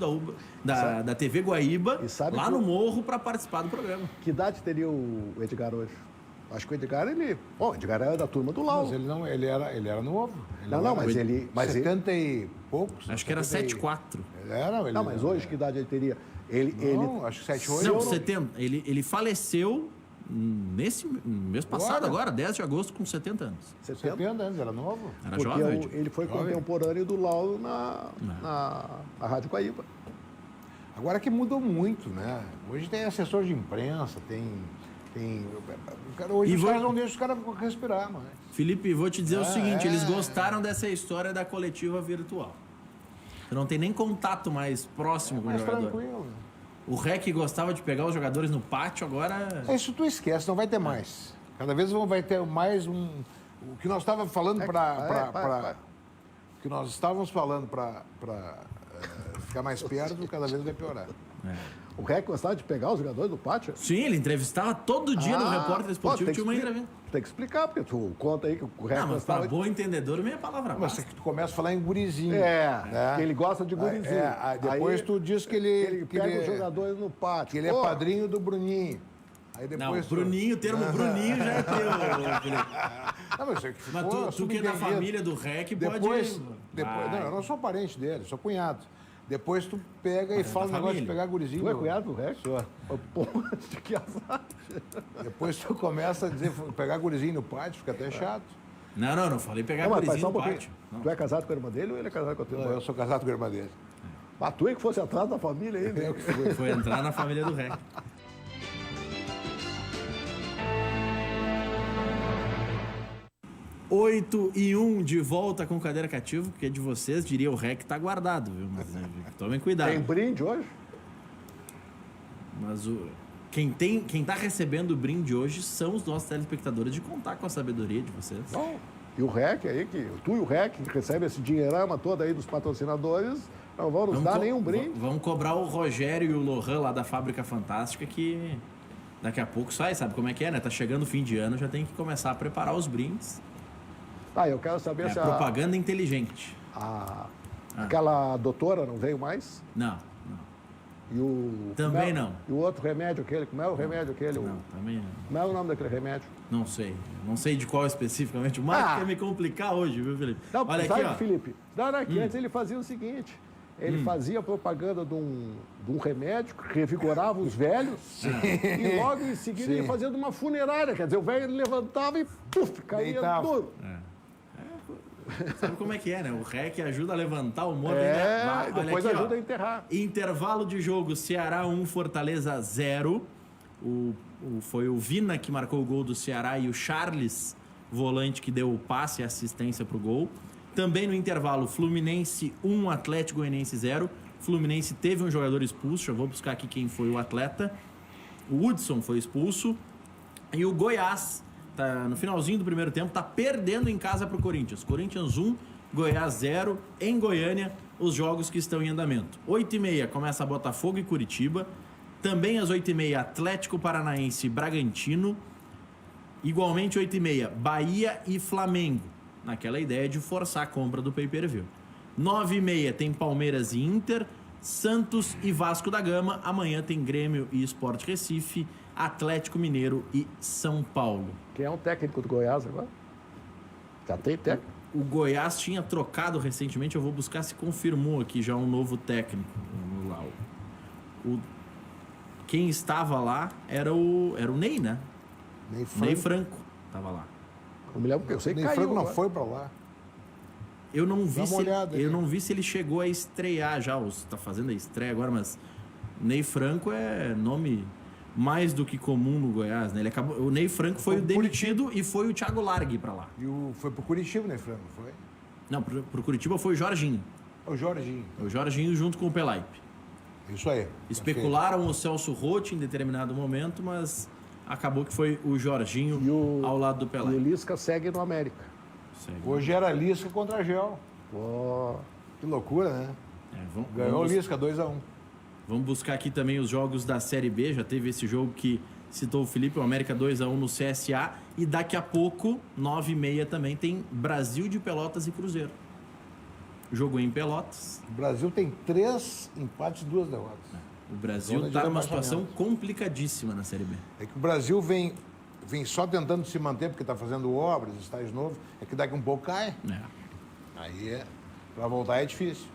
da TV Guaíba, lá no Morro, para participar do programa. Que idade teria o Edgar hoje? Acho que o Edgar, o Edgar era da turma do Lau. Mas ele era novo. Mas 70 e poucos. Acho que era 7'4". Não, mas hoje que idade ele teria? Acho que 7'8". Não, 70. Ele faleceu nesse mês passado, agora 10 de agosto, com 70 anos. 70 anos, era novo. Era Porque jovem. ele foi contemporâneo do Lau na Rádio Guaíba. Agora que mudou muito, né? Hoje tem assessor de imprensa, tem hoje os caras não deixam os caras respirar mais. Felipe, vou te dizer o seguinte, eles gostaram dessa história da coletiva virtual. Você não tem nem contato mais próximo com o jogador. Tranquilo. O REC gostava de pegar os jogadores no pátio, agora... Isso tu esquece, não vai ter mais. Cada vez vai ter mais um... O que nós estávamos falando para que nós estávamos falando para ficar mais perto, cada vez vai piorar. O REC gostava de pegar os jogadores do pátio? Sim, ele entrevistava todo dia no Repórter Esportivo, tinha uma entrevista. Tem que explicar, porque tu conta aí que o REC Não, mas para gostava... bom entendedor, meia palavra Mas basta. que tu começa a falar em gurizinho. que ele gosta de gurizinho. Depois tu diz que ele pega os jogadores no pátio. Que ele é padrinho do Bruninho. Aí Não, depois Bruninho, o termo Bruninho já é teu, Felipe. Não, mas isso aqui ficou Mas tu que é da família do REC, depois, pode... não, eu não sou parente dele, sou cunhado. Depois tu pega e fala um negócio de pegar gurizinho. Tu é cunhado do REC? Sou. Porra, que azar. Depois tu começa a dizer pegar gurizinho no pátio, fica até chato. Não falei pegar Mas gurizinho só um no pouquinho. pátio. Não. Tu é casado com a irmã dele ou ele é casado com a tua irmã? Eu sou casado com a irmã dele. Mas tu é que fosse atrás da família aí, né? Foi entrar na família do REC. Oito e 1 de volta com cadeira cativa, porque de vocês, diria o REC tá guardado, viu? Mas tomem cuidado. Tem brinde hoje? Mas quem tá recebendo o brinde hoje são os nossos telespectadores, de contar com a sabedoria de vocês. Bom, e o REC aí, tu e o REC, que recebe esse dinheirama todo aí dos patrocinadores, não vão nos dar nenhum brinde. Vamos cobrar o Rogério e o Lohan lá da Fábrica Fantástica, que daqui a pouco sai, sabe como é que é, né? Tá chegando o fim de ano, já tem que começar a preparar os brindes. Eu quero saber se propaganda inteligente. Aquela doutora não veio mais? Não. E o... Também não. E o outro remédio aquele, como é o remédio aquele? Não, também não. Como é o nome daquele remédio? Não sei. Não sei de qual especificamente. O Marco quer me complicar hoje, viu, Felipe? Não, olha sabe, aqui, ó. Felipe? Que antes ele fazia o seguinte. Ele fazia propaganda de um remédio que revigorava os velhos. E logo em seguida ele fazia de uma funerária. Quer dizer, o velho levantava e caía Deitava. duro. Sabe como é que é, né? O REC ajuda a levantar o morro. E depois aqui, ajuda ó. a enterrar. Intervalo de jogo, Ceará 1, Fortaleza 0. Foi o Vina que marcou o gol do Ceará e o Charles, volante, que deu o passe e assistência pro gol. Também no intervalo, Fluminense 1, Atlético Goianiense 0. Fluminense teve um jogador expulso, eu vou buscar aqui quem foi o atleta. O Hudson foi expulso. E o Goiás, no finalzinho do primeiro tempo, tá perdendo em casa pro Corinthians. Corinthians 1, Goiás 0, em Goiânia, os jogos que estão em andamento. 8h30 começa Botafogo e Curitiba. Também às 8h30, Atlético Paranaense e Bragantino. Igualmente 8h30, Bahia e Flamengo. Naquela ideia de forçar a compra do pay-per-view. 9h30 tem Palmeiras e Inter, Santos e Vasco da Gama. Amanhã tem Grêmio e Sport Recife. Atlético Mineiro e São Paulo. Quem é o técnico do Goiás agora? Já tem técnico? O Goiás tinha trocado recentemente, eu vou buscar se confirmou aqui já um novo técnico. Vamos lá. Quem estava lá era o Ney, né? Ney Franco estava lá. Eu me lembro que eu sei que Nem caiu. Franco não agora. foi para lá. Eu não vi Dá uma olhada aí. eu não vi se ele chegou a estrear já, ou está fazendo a estreia agora, mas Ney Franco é nome mais do que comum no Goiás, né? O Ney Franco foi o demitido e foi o Thiago Largue para lá. Foi pro Curitiba, né, Franco? Foi? Não, pro Curitiba foi o Jorginho. O Jorginho. O Jorginho junto com o Pelaipe. Isso aí. Especularam o Celso Roth em determinado momento, mas acabou que foi o Jorginho ao lado do E o Pelaipe. Lisca segue no América. Segue. Hoje era Lisca contra a Gel. Pô, Que loucura, né? Ganhou o vamos, Lisca 2-1. vamos buscar aqui também os jogos da Série B. Já teve esse jogo que citou o Felipe, o América 2-1 no CSA. E daqui a pouco, 9h30 também, tem Brasil de Pelotas e Cruzeiro. Jogo em Pelotas. O Brasil tem 3 empates e 2 derrotas. O Brasil Zona de está numa rebaixamento. situação complicadíssima na Série B. É que o Brasil vem só tentando se manter porque está fazendo obras, estágios novos. É que daqui um pouco cai. Aí, para voltar é difícil.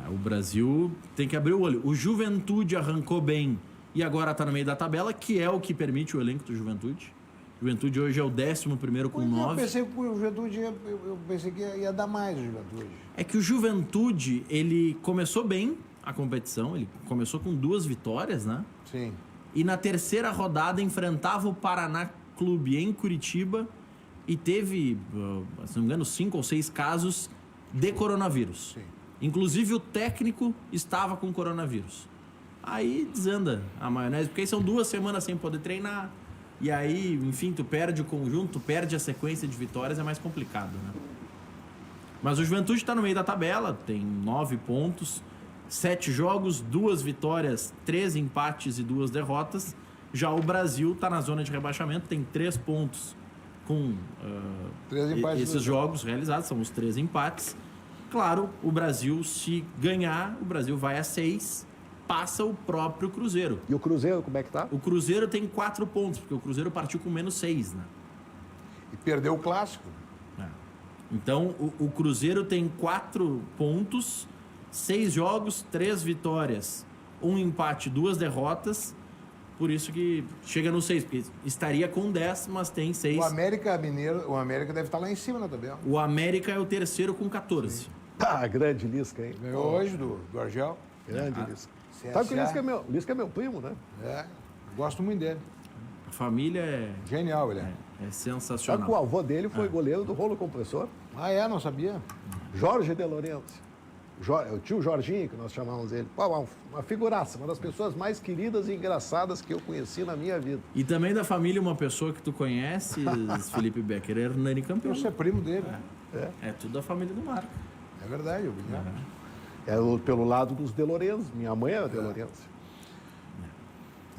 O Brasil tem que abrir o olho. O Juventude arrancou bem e agora está no meio da tabela, que é o que permite o elenco do Juventude. O Juventude hoje é o 11º com 9. Eu pensei que o Juventude eu pensei que ia dar mais o Juventude. É que o Juventude, ele começou bem a competição, ele começou com 2 vitórias, né? Sim. E na terceira rodada enfrentava o Paraná Clube em Curitiba e teve, se não me engano, 5 ou 6 casos de coronavírus. Sim. Inclusive o técnico estava com coronavírus. Aí desanda a maionese, porque aí são 2 semanas sem poder treinar. E aí, enfim, tu perde o conjunto, tu perde a sequência de vitórias, é mais complicado, né? Mas o Juventude está no meio da tabela, tem 9 pontos, 7 jogos, 2 vitórias, 3 empates e 2 derrotas. Já o Brasil está na zona de rebaixamento, tem 3 pontos com 3 empates, esses jogos realizados, são os 3 empates. Claro, o Brasil, se ganhar, o Brasil vai a 6, passa o próprio Cruzeiro. e o Cruzeiro, como é que tá? O Cruzeiro tem 4 pontos, porque o Cruzeiro partiu com menos 6, né? E perdeu o clássico. Então, o Cruzeiro tem 4 pontos, 6 jogos, 3 vitórias, 1 empate, 2 derrotas. Por isso que chega no 6, porque estaria com 10, mas tem 6. O América deve estar lá em cima na tabela. O América é o terceiro com 14. Ah, grande Lisca, hein? Ganhou hoje do Argel. Grande Lisca. CSA. Sabe que o Lisca é meu primo, né? É, gosto muito dele. A família é Genial ele é. Sabe sensacional. que o avô dele foi goleiro do rolo compressor? Ah, é? Não sabia? Jorge De Lorenzi. O tio Jorginho, que nós chamávamos ele. Pô, uma figuraça, uma das pessoas mais queridas e engraçadas que eu conheci na minha vida. E também da família, uma pessoa que tu conheces, Felipe Becker, é Hernani Campeão. Você é primo dele. É tudo da família do Marco. É verdade, eu vi. Pelo lado dos De Lorenzi. Minha mãe era De Lorenzi.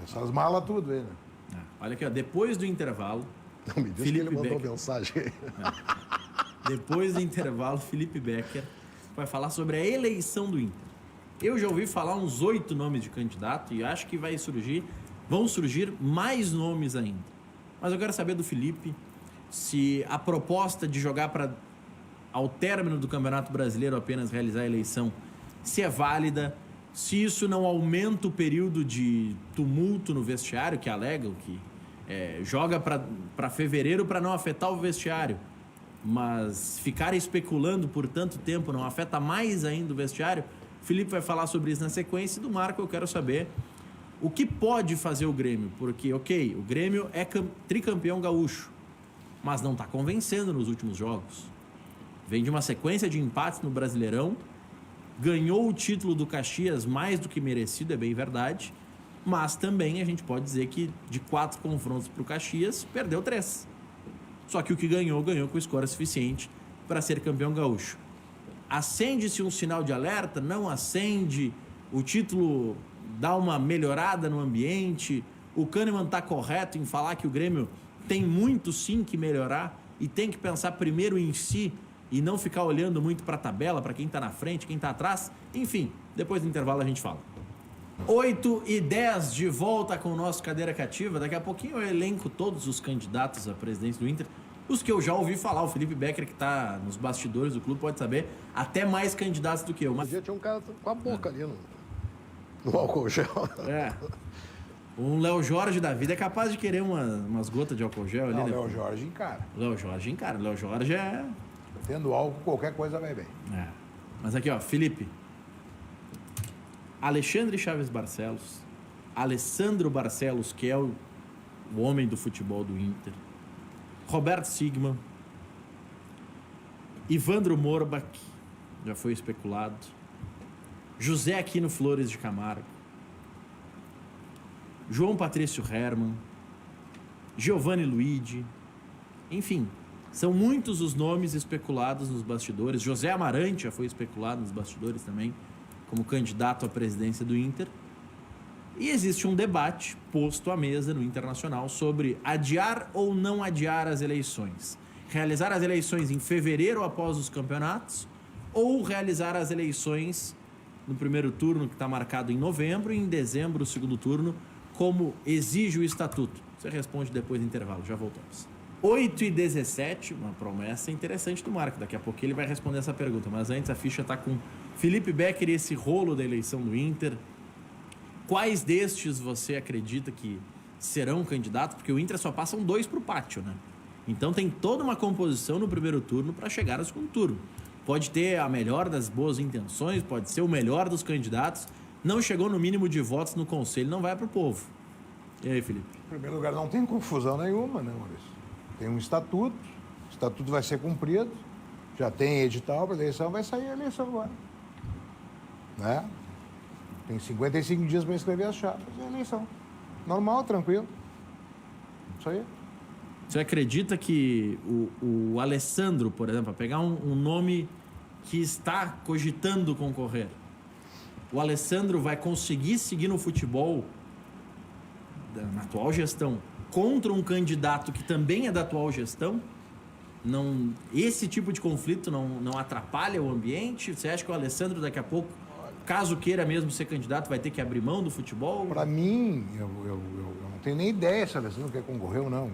Essas malas tudo aí, né? Olha aqui, ó, depois do intervalo, Não me diz Felipe que ele mandou Becker. mensagem aí. Depois do intervalo, Felipe Becker vai falar sobre a eleição do Inter. Eu já ouvi falar uns 8 nomes de candidato e acho que vão surgir mais nomes ainda. Mas eu quero saber do Felipe se a proposta de jogar ao término do Campeonato Brasileiro apenas realizar a eleição, se é válida, se isso não aumenta o período de tumulto no vestiário, que alegam que joga para fevereiro para não afetar o vestiário. Mas ficar especulando por tanto tempo não afeta mais ainda o vestiário? Felipe vai falar sobre isso na sequência. E do Marco eu quero saber o que pode fazer o Grêmio. Porque, ok, o Grêmio é tricampeão gaúcho, mas não está convencendo nos últimos jogos. Vem de uma sequência de empates no Brasileirão, ganhou o título do Caxias mais do que merecido, é bem verdade, mas também a gente pode dizer que de 4 confrontos para o Caxias, perdeu 3. Só que o que ganhou com score suficiente para ser campeão gaúcho. Acende-se um sinal de alerta? Não acende? O título dá uma melhorada no ambiente? O Kahneman está correto em falar que o Grêmio tem muito sim que melhorar e tem que pensar primeiro em si e não ficar olhando muito para a tabela, para quem está na frente, quem está atrás? Enfim, depois do intervalo a gente fala. 8h10 de volta com o nosso Cadeira Cativa. Daqui a pouquinho eu elenco todos os candidatos à presidência do Inter. Os que eu já ouvi falar, o Felipe Becker, que está nos bastidores do clube, pode saber até mais candidatos do que eu. Mas Um dia tinha um cara com a boca ali no álcool gel. um Léo Jorge da vida é capaz de querer umas gotas de álcool gel ali, Não, né? Léo Jorge encara. Léo Jorge encara. Léo Jorge é... Tendo álcool, qualquer coisa vai bem. Mas aqui, ó, Felipe. Alexandre Chaves Barcelos. Alessandro Barcelos, que é o homem do futebol do Inter. Roberto Sigman. Ivandro Morbach, já foi especulado. José Aquino Flores de Camargo. João Patrício Hermann. Giovanni Luigi. Enfim, são muitos os nomes especulados nos bastidores. José Amarante já foi especulado nos bastidores também, como candidato à presidência do Inter. E existe um debate posto à mesa no Internacional sobre adiar ou não adiar as eleições. Realizar as eleições em fevereiro após os campeonatos ou realizar as eleições no primeiro turno, que está marcado em novembro, e em dezembro, o segundo turno, como exige o estatuto. Você responde depois do intervalo, já voltamos. 8h17, uma promessa interessante do Marco. Daqui a pouco ele vai responder essa pergunta. Mas antes a ficha está com Felipe Becker e esse rolo da eleição do Inter. Quais destes você acredita que serão candidatos? Porque o Inter só passam 2 para o pátio, né? Então tem toda uma composição no primeiro turno para chegar ao segundo turno. Pode ter a melhor das boas intenções, pode ser o melhor dos candidatos. Não chegou no mínimo de votos no conselho, não vai para o povo. E aí, Felipe? Em primeiro lugar, não tem confusão nenhuma, né, Maurício? Tem um estatuto, o estatuto vai ser cumprido, já tem edital para eleição, vai sair a eleição agora. Né? Tem 55 dias para escrever as chapas e a eleição. Normal, tranquilo. Isso aí. Você acredita que o Alessandro, por exemplo, pegar um nome que está cogitando concorrer, o Alessandro vai conseguir seguir no futebol na atual gestão contra um candidato que também é da atual gestão? Não, esse tipo de conflito não atrapalha o ambiente? Você acha que o Alessandro daqui a pouco, caso queira mesmo ser candidato, vai ter que abrir mão do futebol? Para mim, eu não tenho nem ideia se o Alessandro quer concorrer ou não.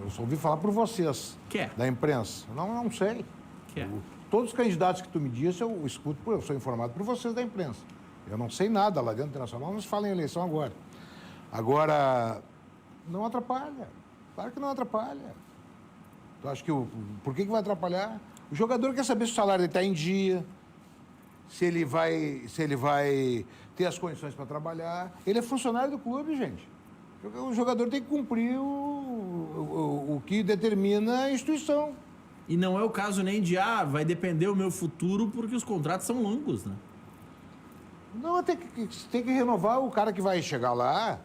Eu só ouvi falar por vocês, Quer? da imprensa. Não sei. Quer? Todos os candidatos que tu me diz, eu escuto, eu sou informado por vocês da imprensa. Eu não sei nada lá dentro do Internacional, não se fala em eleição agora. Agora, não atrapalha. Claro que não atrapalha. Tu acha que por que vai atrapalhar? O jogador quer saber se o salário dele está em dia, se ele vai ter as condições para trabalhar. Ele é funcionário do clube, gente. O jogador tem que cumprir o que determina a instituição. E não é o caso nem de, vai depender o meu futuro, porque os contratos são longos, né? Não, tem que renovar o cara que vai chegar lá,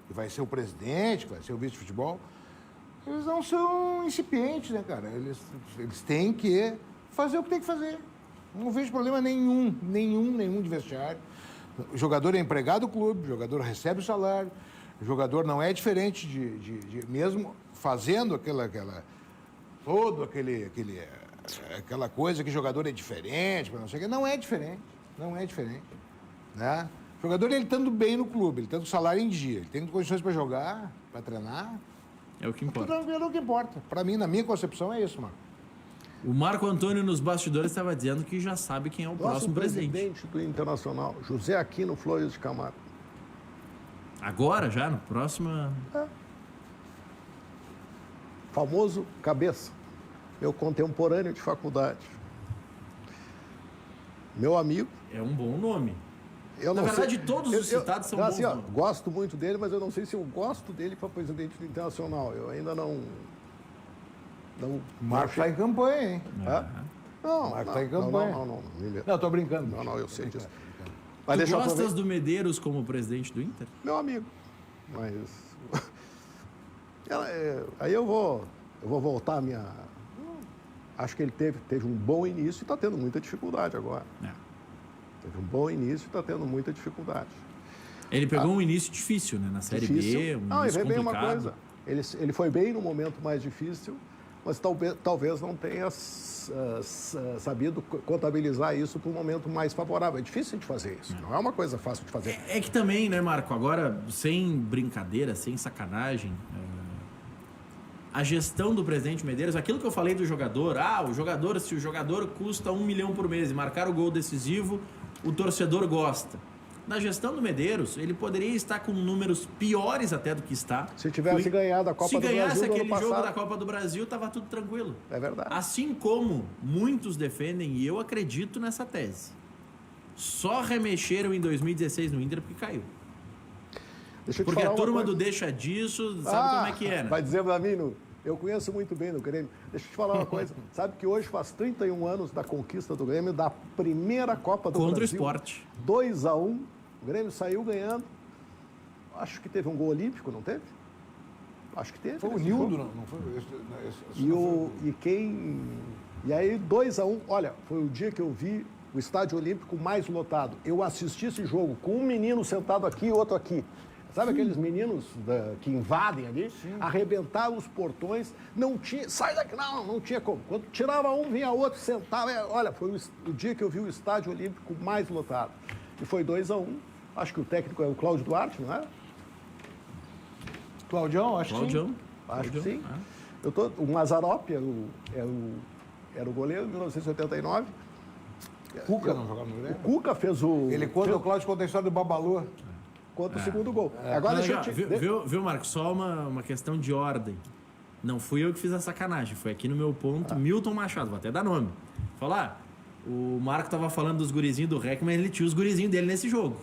que vai ser o presidente, que vai ser o vice de futebol. Eles não são incipientes, né, cara? Eles têm que fazer o que tem que fazer. Não vejo problema nenhum de vestiário. O jogador é empregado do clube, o jogador recebe o salário, o jogador não é diferente de mesmo fazendo aquela coisa que o jogador é diferente, não sei o quê. Não é diferente, né? O jogador, ele estando bem no clube, ele tendo salário em dia, ele tendo condições para jogar, para treinar. É o que importa. É o que importa. Para mim, na minha concepção, é isso, mano. O Marco Antônio nos bastidores estava dizendo que já sabe quem é o próximo presidente. Presidente do Internacional, José Aquino Flores de Camargo. Agora, já? No próximo... Famoso Cabeça, meu contemporâneo de faculdade. Meu amigo. É um bom nome. Na verdade, todos os citados são bons nomes. Gosto muito dele, mas eu não sei se eu gosto dele para presidente do Internacional. Eu ainda não... O Marco está em campanha, hein? Não, o Marco está em campanha. Não, estou brincando. Não, eu sei disso. Tu gostas do Medeiros como presidente do Inter? Meu amigo. Mas... Aí eu vou voltar a minha... Acho que ele teve um bom início e está tendo muita dificuldade agora. Teve um bom início e está tendo muita dificuldade. Ele pegou um início difícil, né? Na Série B, um início Não, e vem bem complicado. uma coisa. Ele foi bem no momento mais difícil, mas talvez não tenha sabido contabilizar isso para um momento mais favorável. É difícil de fazer isso, não é uma coisa fácil de fazer. É que também, né, Marco, agora, sem brincadeira, sem sacanagem, a gestão do presidente Medeiros, aquilo que eu falei do jogador, se o jogador custa 1 milhão por mês e marcar o gol decisivo, o torcedor gosta. Na gestão do Medeiros, ele poderia estar com números piores até do que está. Se tivesse ganhado a Copa do Brasil Se ganhasse do ano aquele jogo passado. da Copa do Brasil, estava tudo tranquilo. É verdade. Assim como muitos defendem, e eu acredito nessa tese, só remexeram em 2016 no Inter porque caiu. Deixa eu te Porque falar a uma turma coisa. do deixa disso, sabe como é que é, né? Vai dizer pra mim, eu conheço muito bem o Grêmio. Deixa eu te falar uma coisa. Sabe que hoje faz 31 anos da conquista do Grêmio, da primeira Copa do Contra Brasil. o Sport. 2-1. O Grêmio saiu ganhando. Acho que teve um gol olímpico, não teve? Acho que teve. Foi o nesse Nildo, jogo. não foi? E aí, 2-1. Olha, foi o dia que eu vi o Estádio Olímpico mais lotado. Eu assisti esse jogo com um menino sentado aqui e outro aqui. Sabe aqueles meninos que invadem ali? Arrebentaram os portões, não tinha... Sai daqui! Não tinha como. Quando tirava um, vinha outro, sentava... Olha, foi o dia que eu vi o Estádio Olímpico mais lotado. E foi 2-1. Acho que o técnico é o Cláudio Duarte, não é? Claudião, acho que sim. Acho que sim. O Mazzaropi era o goleiro de 1989. Cuca não jogava no O Grêmio. Cuca fez o... Ele conta, o Cláudio conta a história do Babalu. Contra o segundo gol. Agora Não, deixa eu te... viu, Marco? Só uma questão de ordem. Não fui eu que fiz a sacanagem. Foi aqui no meu ponto, Milton Machado. Vou até dar nome. Falar, o Marco tava falando dos gurizinhos do REC, mas ele tinha os gurizinhos dele nesse jogo.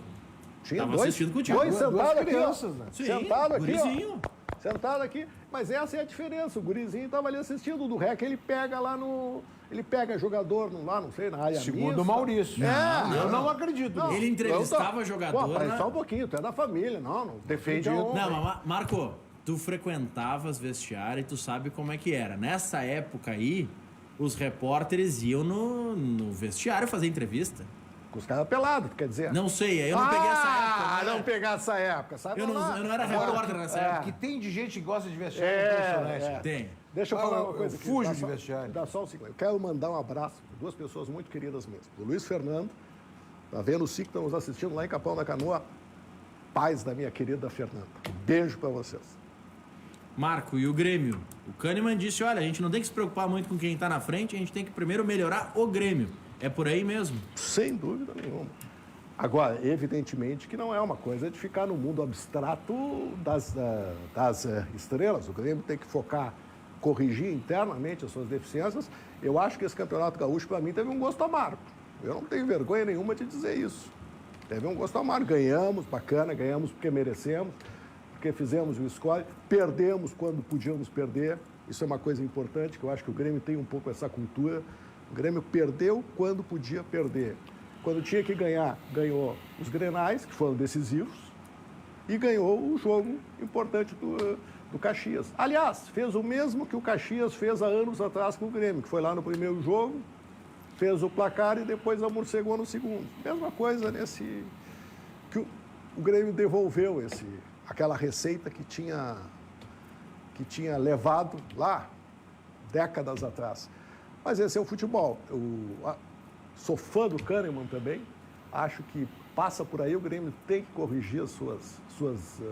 Tinha Tava assistindo contigo. dois Duas sentados aqui, ó. crianças, né? Sim, Sentado aqui, gurizinho. ó. Sentado aqui. Mas essa é a diferença. O gurizinho estava ali assistindo. O do REC, ele pega lá no... Ele pega jogador lá, não sei, na área Segundo mista. o Maurício. Eu não acredito. Não, Ele entrevistava eu jogador, Pô, né? só um pouquinho, tu é da família. Não Defende fica o- Não, mas Marco, tu frequentava as vestiárias e tu sabe como é que era. Nessa época aí, os repórteres iam no vestiário fazer entrevista. Com os caras pelados, quer dizer. Não sei, eu não peguei essa época. não pegar essa época. Sabe Eu não era repórter nessa época. Que tem de gente que gosta de vestiário impressionante. Tem. Deixa eu falar uma eu coisa aqui. fujo Dá de só- vestiário. Dá só um segundo. Eu quero mandar um abraço para duas pessoas muito queridas mesmo. O Luiz Fernando, tá vendo o SIC, estamos assistindo lá em Capão da Canoa. Paz da minha querida Fernanda. Beijo para vocês. Marco, e o Grêmio? O Kahneman disse, olha, a gente não tem que se preocupar muito com quem está na frente, a gente tem que primeiro melhorar o Grêmio. É por aí mesmo? Sem dúvida nenhuma. Agora, evidentemente que não é uma coisa de ficar no mundo abstrato das estrelas. O Grêmio tem que focar, corrigir internamente as suas deficiências. Eu acho que esse Campeonato Gaúcho, para mim, teve um gosto amargo. Eu não tenho vergonha nenhuma de dizer isso. Teve um gosto amargo. Ganhamos, bacana, ganhamos porque merecemos, porque fizemos o score, perdemos quando podíamos perder. Isso é uma coisa importante, que eu acho que o Grêmio tem um pouco essa cultura. O Grêmio perdeu quando podia perder. Quando tinha que ganhar, ganhou os Grenais, que foram decisivos, e ganhou o jogo importante do Caxias. Aliás, fez o mesmo que o Caxias fez há anos atrás com o Grêmio, que foi lá no primeiro jogo, fez o placar e depois amorcegou no segundo. Mesma coisa nesse... que o Grêmio devolveu aquela receita que tinha levado lá, décadas atrás. Mas esse é o futebol. Sou fã do Kahneman também. Acho que passa por aí, o Grêmio tem que corrigir as suas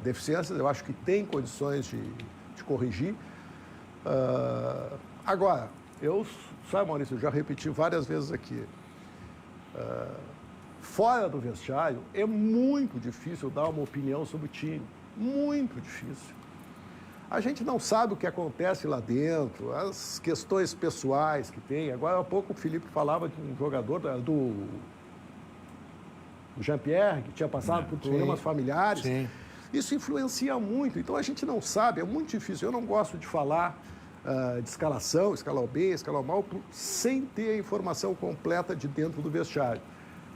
deficiências. Eu acho que tem condições de corrigir. Agora, sabe, Maurício, eu já repeti várias vezes aqui. Fora do vestiário, é muito difícil dar uma opinião sobre o time. Muito difícil. A gente não sabe o que acontece lá dentro, as questões pessoais que tem. Agora há pouco o Felipe falava de um jogador do Jean-Pierre, que tinha passado por problemas familiares. Sim. Isso influencia muito, então a gente não sabe, é muito difícil. Eu não gosto de falar de escalação, escalar bem, escalar mal, sem ter a informação completa de dentro do vestiário.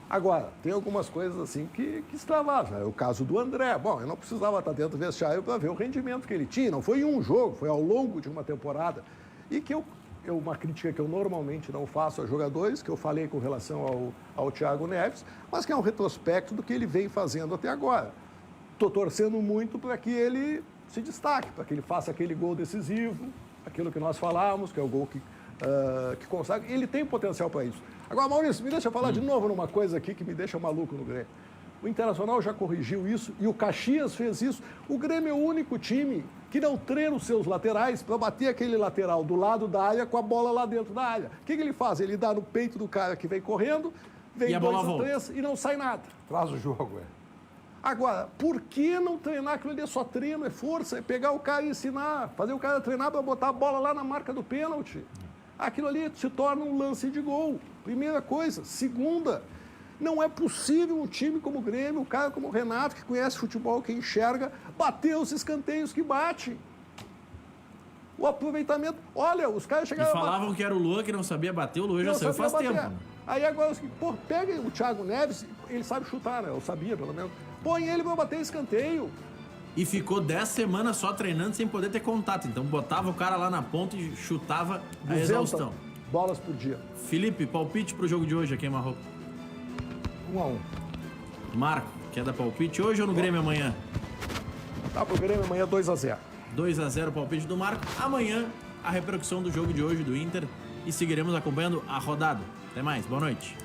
Agora, tem algumas coisas assim que extravasam. É o caso do André. Bom, eu não precisava estar dentro do vestiário para ver o rendimento que ele tinha. Não foi em um jogo, foi ao longo de uma temporada. E que uma crítica que eu normalmente não faço a jogadores, que eu falei com relação ao Thiago Neves, mas que é um retrospecto do que ele vem fazendo até agora. Estou torcendo muito para que ele se destaque, para que ele faça aquele gol decisivo, aquilo que nós falávamos, que é o gol que consegue. Ele tem potencial para isso. Agora, Maurício, me deixa eu falar de novo numa coisa aqui que me deixa maluco no Grêmio. O Internacional já corrigiu isso e o Caxias fez isso. O Grêmio é o único time que não treina os seus laterais para bater aquele lateral do lado da área com a bola lá dentro da área. O que ele faz? Ele dá no peito do cara que vem correndo, vem 2 ou 3 e não sai nada. Traz o jogo, Agora, por que não treinar aquilo ali? É só treino, é força, é pegar o cara e ensinar, fazer o cara treinar para botar a bola lá na marca do pênalti. Aquilo ali se torna um lance de gol. Primeira coisa. Segunda, não é possível um time como o Grêmio, um cara como o Renato, que conhece futebol, que enxerga, bater os escanteios que bate. O aproveitamento... Olha, os caras chegaram... E falavam que era o Luan que não sabia bater, o Luan já saiu faz tempo. Aí agora, pô, pega o Thiago Neves, ele sabe chutar, né? Eu sabia, pelo menos. Põe ele para bater escanteio. E ficou 10 semanas só treinando sem poder ter contato. Então botava o cara lá na ponta e chutava a exaustão. Bolas por dia. Felipe, palpite pro jogo de hoje aqui em Marrocos. 1-1. Marco, quer dar palpite hoje ou no Grêmio amanhã? Tá pro Grêmio amanhã 2-0. 2-0 palpite do Marco. Amanhã a repercussão do jogo de hoje do Inter e seguiremos acompanhando a rodada. Até mais, boa noite.